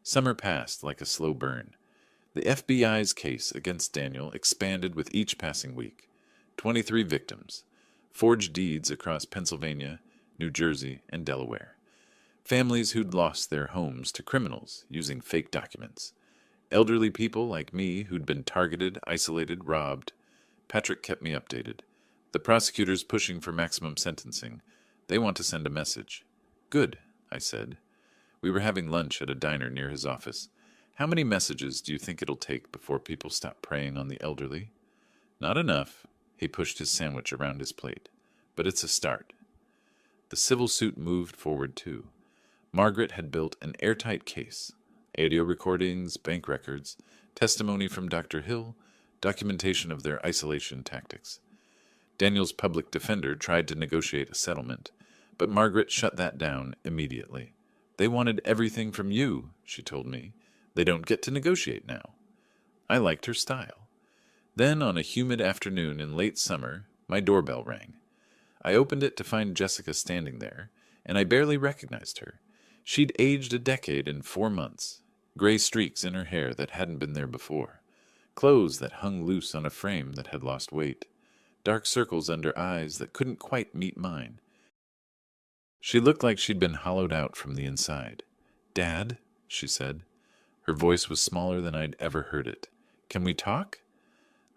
Summer passed like a slow burn. The FBI's case against Daniel expanded with each passing week. 23 victims, forged deeds across Pennsylvania, New Jersey, and Delaware. Families who'd lost their homes to criminals using fake documents. Elderly people like me who'd been targeted, isolated, robbed. Patrick kept me updated. The prosecutors pushing for maximum sentencing. They want to send a message. "Good," I said. We were having lunch at a diner near his office. "How many messages do you think it'll take before people stop preying on the elderly?" "Not enough." He pushed his sandwich around his plate. "But it's a start." The civil suit moved forward too. Margaret had built an airtight case. Audio recordings, bank records, testimony from Dr. Hill, documentation of their isolation tactics. Daniel's public defender tried to negotiate a settlement, but Margaret shut that down immediately. "They wanted everything from you," she told me. "They don't get to negotiate now." I liked her style. Then, on a humid afternoon in late summer, my doorbell rang. I opened it to find Jessica standing there, and I barely recognized her. She'd aged a decade in 4 months, gray streaks in her hair that hadn't been there before, clothes that hung loose on a frame that had lost weight, dark circles under eyes that couldn't quite meet mine. She looked like she'd been hollowed out from the inside. "Dad," she said. Her voice was smaller than I'd ever heard it. "Can we talk?"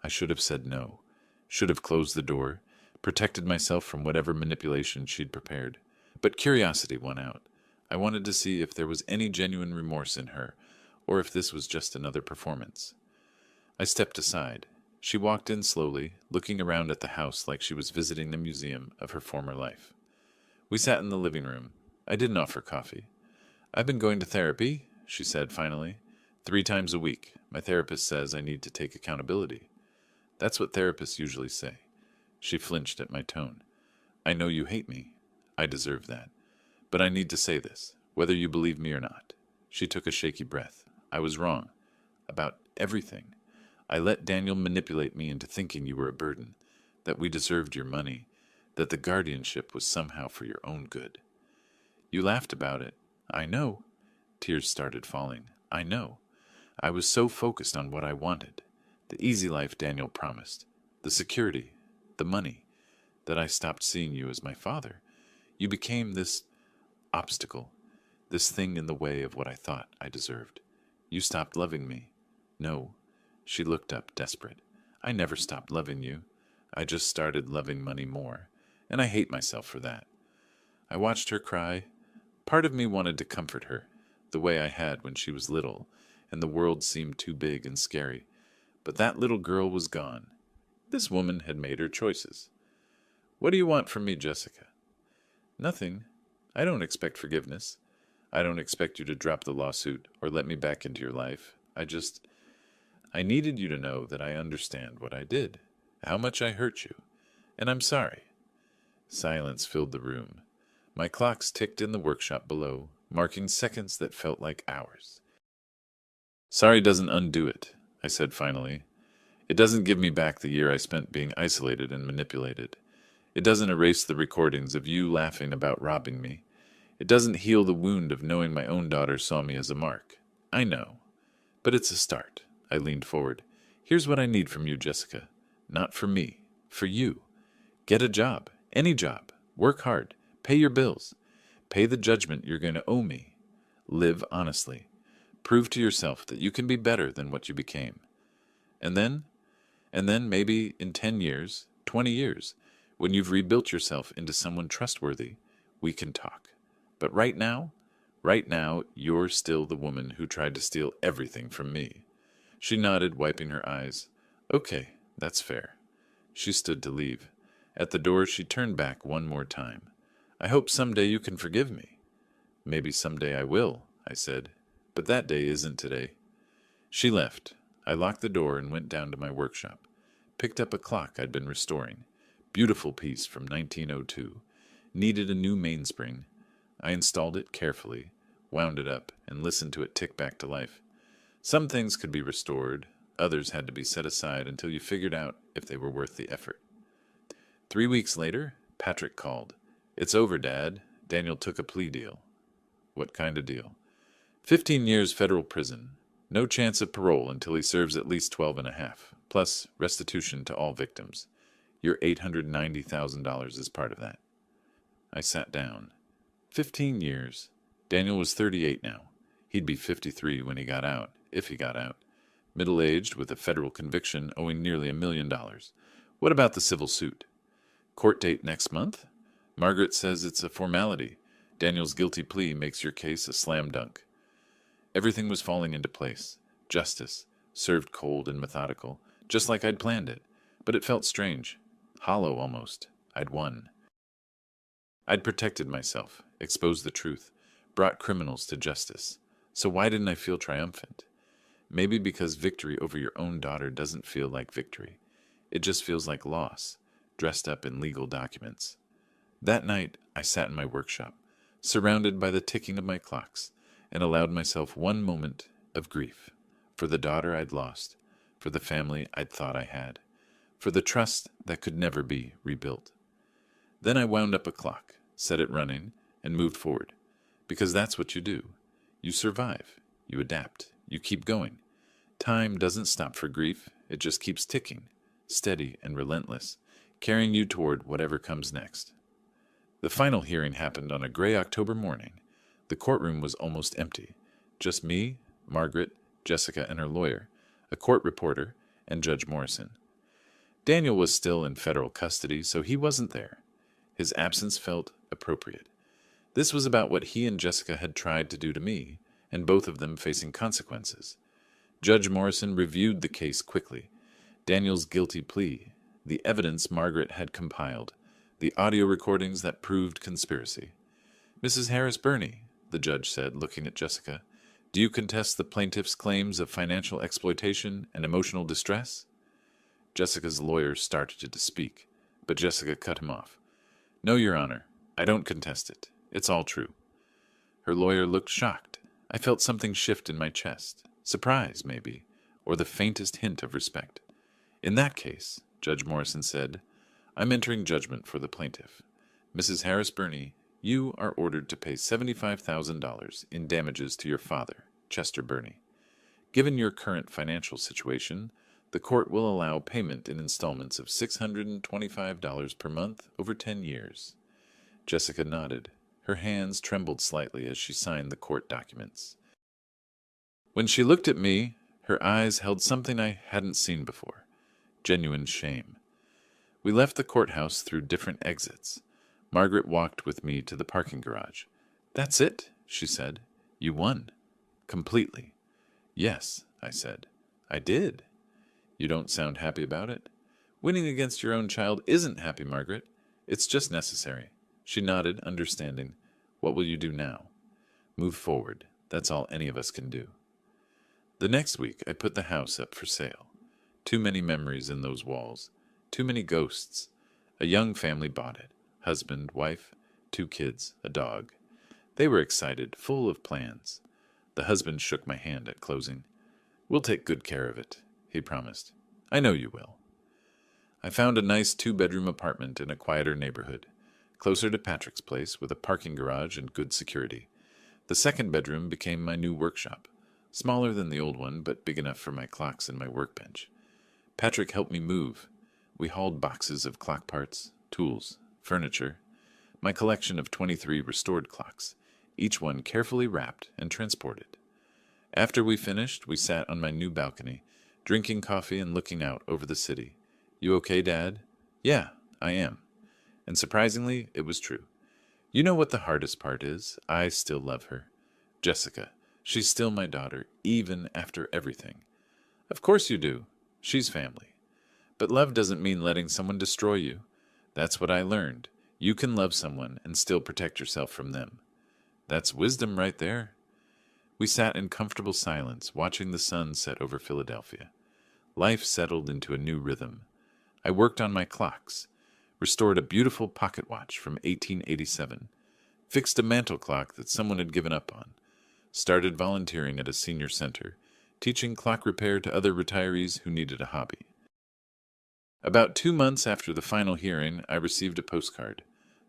I should have said no, should have closed the door, protected myself from whatever manipulation she'd prepared. But curiosity won out. I wanted to see if there was any genuine remorse in her, or if this was just another performance. I stepped aside. She walked in slowly, looking around at the house like she was visiting the museum of her former life. We sat in the living room. I didn't offer coffee. "I've been going to therapy," she said finally. 3 times a week. My therapist says I need to take accountability." "That's what therapists usually say." She flinched at my tone. "I know you hate me. I deserve that. But I need to say this, whether you believe me or not." She took a shaky breath. "I was wrong. About everything. I let Daniel manipulate me into thinking you were a burden, that we deserved your money. that the guardianship was somehow for your own good. You laughed about it. I know. Tears started falling. I know. I was so focused on what I wanted, the easy life Daniel promised, the security, the money, that I stopped seeing you as my father. You became this obstacle, this thing in the way of what I thought I deserved. You stopped loving me. No. She looked up, desperate. I never stopped loving you. I just started loving money more, and I hate myself for that. I watched her cry. Part of me wanted to comfort her, the way I had when she was little, and the world seemed too big and scary. But that little girl was gone. This woman had made her choices. What do you want from me, Jessica? Nothing. I don't expect forgiveness. I don't expect you to drop the lawsuit or let me back into your life. I needed you to know that I understand what I did, how much I hurt you, and I'm sorry. Silence filled the room. My clocks ticked in the workshop below, marking seconds that felt like hours. Sorry doesn't undo it, I said finally. It doesn't give me back the year I spent being isolated and manipulated. It doesn't erase the recordings of you laughing about robbing me. It doesn't heal the wound of knowing my own daughter saw me as a mark. I know. But it's a start. I leaned forward. Here's what I need from you, Jessica. Not for me. For you. Get a job. Any job. Work hard. Pay your bills. Pay the judgment you're going to owe me. Live honestly. Prove to yourself that you can be better than what you became. And then maybe in 10 years, 20 years, when you've rebuilt yourself into someone trustworthy, we can talk. But right now, you're still the woman who tried to steal everything from me. She nodded, wiping her eyes. Okay, that's fair. She stood to leave. At the door, she turned back one more time. I hope someday you can forgive me. Maybe someday I will, I said. But that day isn't today. She left. I locked the door and went down to my workshop. Picked up a clock I'd been restoring. Beautiful piece from 1902. Needed a new mainspring. I installed it carefully, wound it up, and listened to it tick back to life. Some things could be restored. Others had to be set aside until you figured out if they were worth the effort. 3 weeks later, Patrick called. It's over, Dad. Daniel took a plea deal. What kind of deal? 15 years federal prison. No chance of parole until he serves at least 12 and a half, plus restitution to all victims. Your $890,000 is part of that. I sat down. 15 years. Daniel was 38 now. He'd be 53 when he got out, if he got out. Middle-aged with a federal conviction owing nearly $1 million. What about the civil suit? Court date next month? Margaret says it's a formality. Daniel's guilty plea makes your case a slam dunk. Everything was falling into place. Justice, served cold and methodical, just like I'd planned it. But it felt strange. Hollow almost. I'd won. I'd protected myself, exposed the truth, brought criminals to justice. So why didn't I feel triumphant? Maybe because victory over your own daughter doesn't feel like victory. It just feels like loss, dressed up in legal documents. That night, I sat in my workshop, surrounded by the ticking of my clocks, and allowed myself one moment of grief for the daughter I'd lost, for the family I'd thought I had, for the trust that could never be rebuilt. Then I wound up a clock, set it running, and moved forward, because that's what you do. You survive, you adapt, you keep going. Time doesn't stop for grief, it just keeps ticking, steady and relentless, carrying you toward whatever comes next. The final hearing happened on a gray October morning. The courtroom was almost empty. Just me, Margaret, Jessica and her lawyer, a court reporter, and Judge Morrison. Daniel was still in federal custody, so he wasn't there. His absence felt appropriate. This was about what he and Jessica had tried to do to me, and both of them facing consequences. Judge Morrison reviewed the case quickly. Daniel's guilty plea, the evidence Margaret had compiled, the audio recordings that proved conspiracy. Mrs. Harris-Burney, the judge said, looking at Jessica, do you contest the plaintiff's claims of financial exploitation and emotional distress? Jessica's lawyer started to speak, but Jessica cut him off. No, Your Honor, I don't contest it. It's all true. Her lawyer looked shocked. I felt something shift in my chest. Surprise, maybe, or the faintest hint of respect. In that case, Judge Morrison said, I'm entering judgment for the plaintiff. Mrs. Harris Burney, you are ordered to pay $75,000 in damages to your father, Chester Burney. Given your current financial situation, the court will allow payment in installments of $625 per month over 10 years. Jessica nodded. Her hands trembled slightly as she signed the court documents. When she looked at me, her eyes held something I hadn't seen before, genuine shame. We left the courthouse through different exits. Margaret walked with me to the parking garage. "That's it," she said. "You won. Completely." "Yes," I said. "I did." "You don't sound happy about it?" "Winning against your own child isn't happy, Margaret. It's just necessary." She nodded, understanding. "What will you do now?" "Move forward. That's all any of us can do." The next week, I put the house up for sale. Too many memories in those walls. Too many ghosts. A young family bought it. Husband, wife, 2 kids, a dog. They were excited, full of plans. The husband shook my hand at closing. "We'll take good care of it," he promised. "I know you will." I found a nice 2-bedroom apartment in a quieter neighborhood, closer to Patrick's place with a parking garage and good security. The second bedroom became my new workshop, smaller than the old one, but big enough for my clocks and my workbench. Patrick helped me move. We hauled boxes of clock parts, tools, furniture, my collection of 23 restored clocks, each one carefully wrapped and transported. After we finished, we sat on my new balcony, drinking coffee and looking out over the city. "You okay, Dad?" "Yeah, I am." And surprisingly, it was true. You know what the hardest part is? I still love her. Jessica. She's still my daughter, even after everything. Of course you do. She's family. But love doesn't mean letting someone destroy you. That's what I learned. You can love someone and still protect yourself from them. That's wisdom right there. We sat in comfortable silence, watching the sun set over Philadelphia. Life settled into a new rhythm. I worked on my clocks, restored a beautiful pocket watch from 1887, fixed a mantel clock that someone had given up on, started volunteering at a senior center, teaching clock repair to other retirees who needed a hobby. About 2 months after the final hearing, I received a postcard.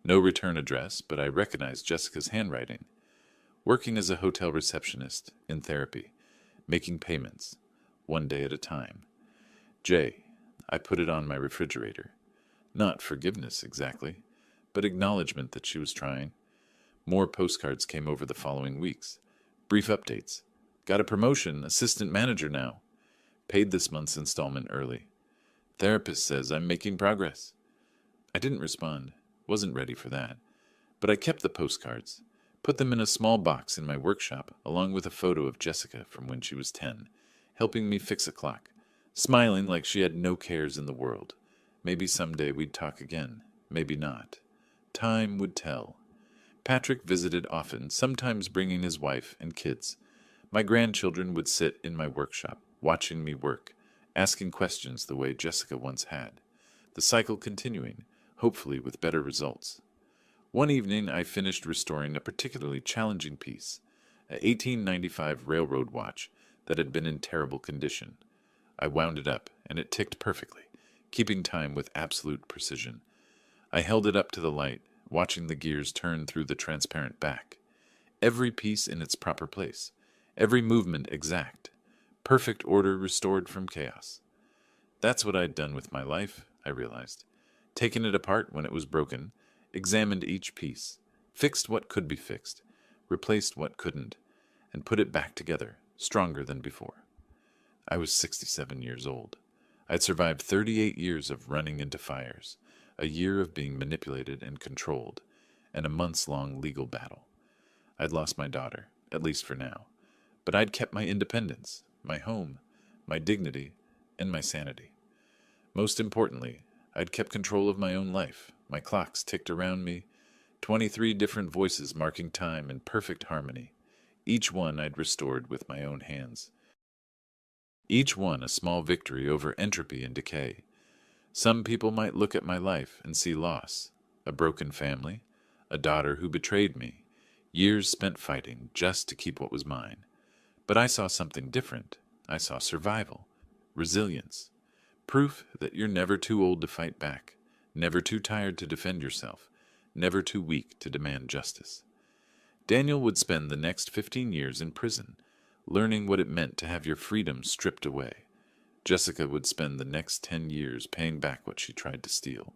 No return address, but I recognized Jessica's handwriting. Working as a hotel receptionist, in therapy, making payments, one day at a time. J. I put it on my refrigerator. Not forgiveness, exactly, but acknowledgement that she was trying. More postcards came over the following weeks. Brief updates. Got a promotion, assistant manager now. Paid this month's installment early. Therapist says I'm making progress. I didn't respond. Wasn't ready for that. But I kept the postcards. Put them in a small box in my workshop, along with a photo of Jessica from when she was 10, helping me fix a clock, smiling like she had no cares in the world. Maybe someday we'd talk again. Maybe not. Time would tell. Patrick visited often, sometimes bringing his wife and kids. My grandchildren would sit in my workshop, watching me work, asking questions the way Jessica once had. The cycle continuing, hopefully with better results. One evening I finished restoring a particularly challenging piece, an 1895 railroad watch that had been in terrible condition. I wound it up, and it ticked perfectly, keeping time with absolute precision. I held it up to the light, watching the gears turn through the transparent back. Every piece in its proper place, every movement exact, perfect order restored from chaos. That's what I'd done with my life, I realized. Taken it apart when it was broken, examined each piece, fixed what could be fixed, replaced what couldn't, and put it back together, stronger than before. I was 67 years old. I'd survived 38 years of running into fires, a year of being manipulated and controlled, and a months-long legal battle. I'd lost my daughter, at least for now, but I'd kept my independence, my home, my dignity, and my sanity. Most importantly, I'd kept control of my own life. My clocks ticked around me, 23 different voices marking time in perfect harmony. Each one I'd restored with my own hands. Each one a small victory over entropy and decay. Some people might look at my life and see loss, a broken family, a daughter who betrayed me, years spent fighting just to keep what was mine. But I saw something different. I saw survival, resilience, proof that you're never too old to fight back, never too tired to defend yourself, never too weak to demand justice. Daniel would spend the next 15 years in prison, learning what it meant to have your freedom stripped away. Jessica would spend the next 10 years paying back what she tried to steal,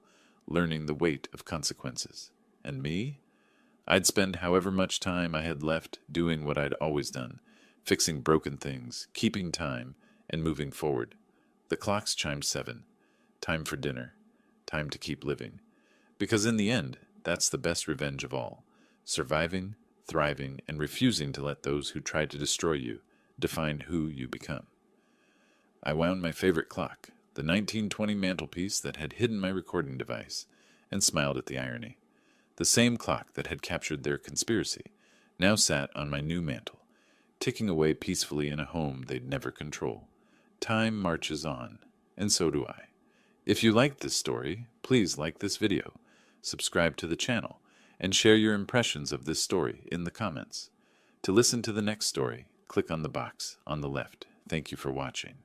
learning the weight of consequences. And me? I'd spend however much time I had left doing what I'd always done, fixing broken things, keeping time, and moving forward. The clocks chimed 7. Time for dinner. Time to keep living. Because in the end, that's the best revenge of all. Surviving, thriving, and refusing to let those who try to destroy you define who you become. I wound my favorite clock, the 1920 mantelpiece that had hidden my recording device, and smiled at the irony. The same clock that had captured their conspiracy now sat on my new mantel, ticking away peacefully in a home they'd never control. Time marches on, and so do I. If you liked this story, please like this video, subscribe to the channel, and share your impressions of this story in the comments. To listen to the next story, click on the box on the left. Thank you for watching.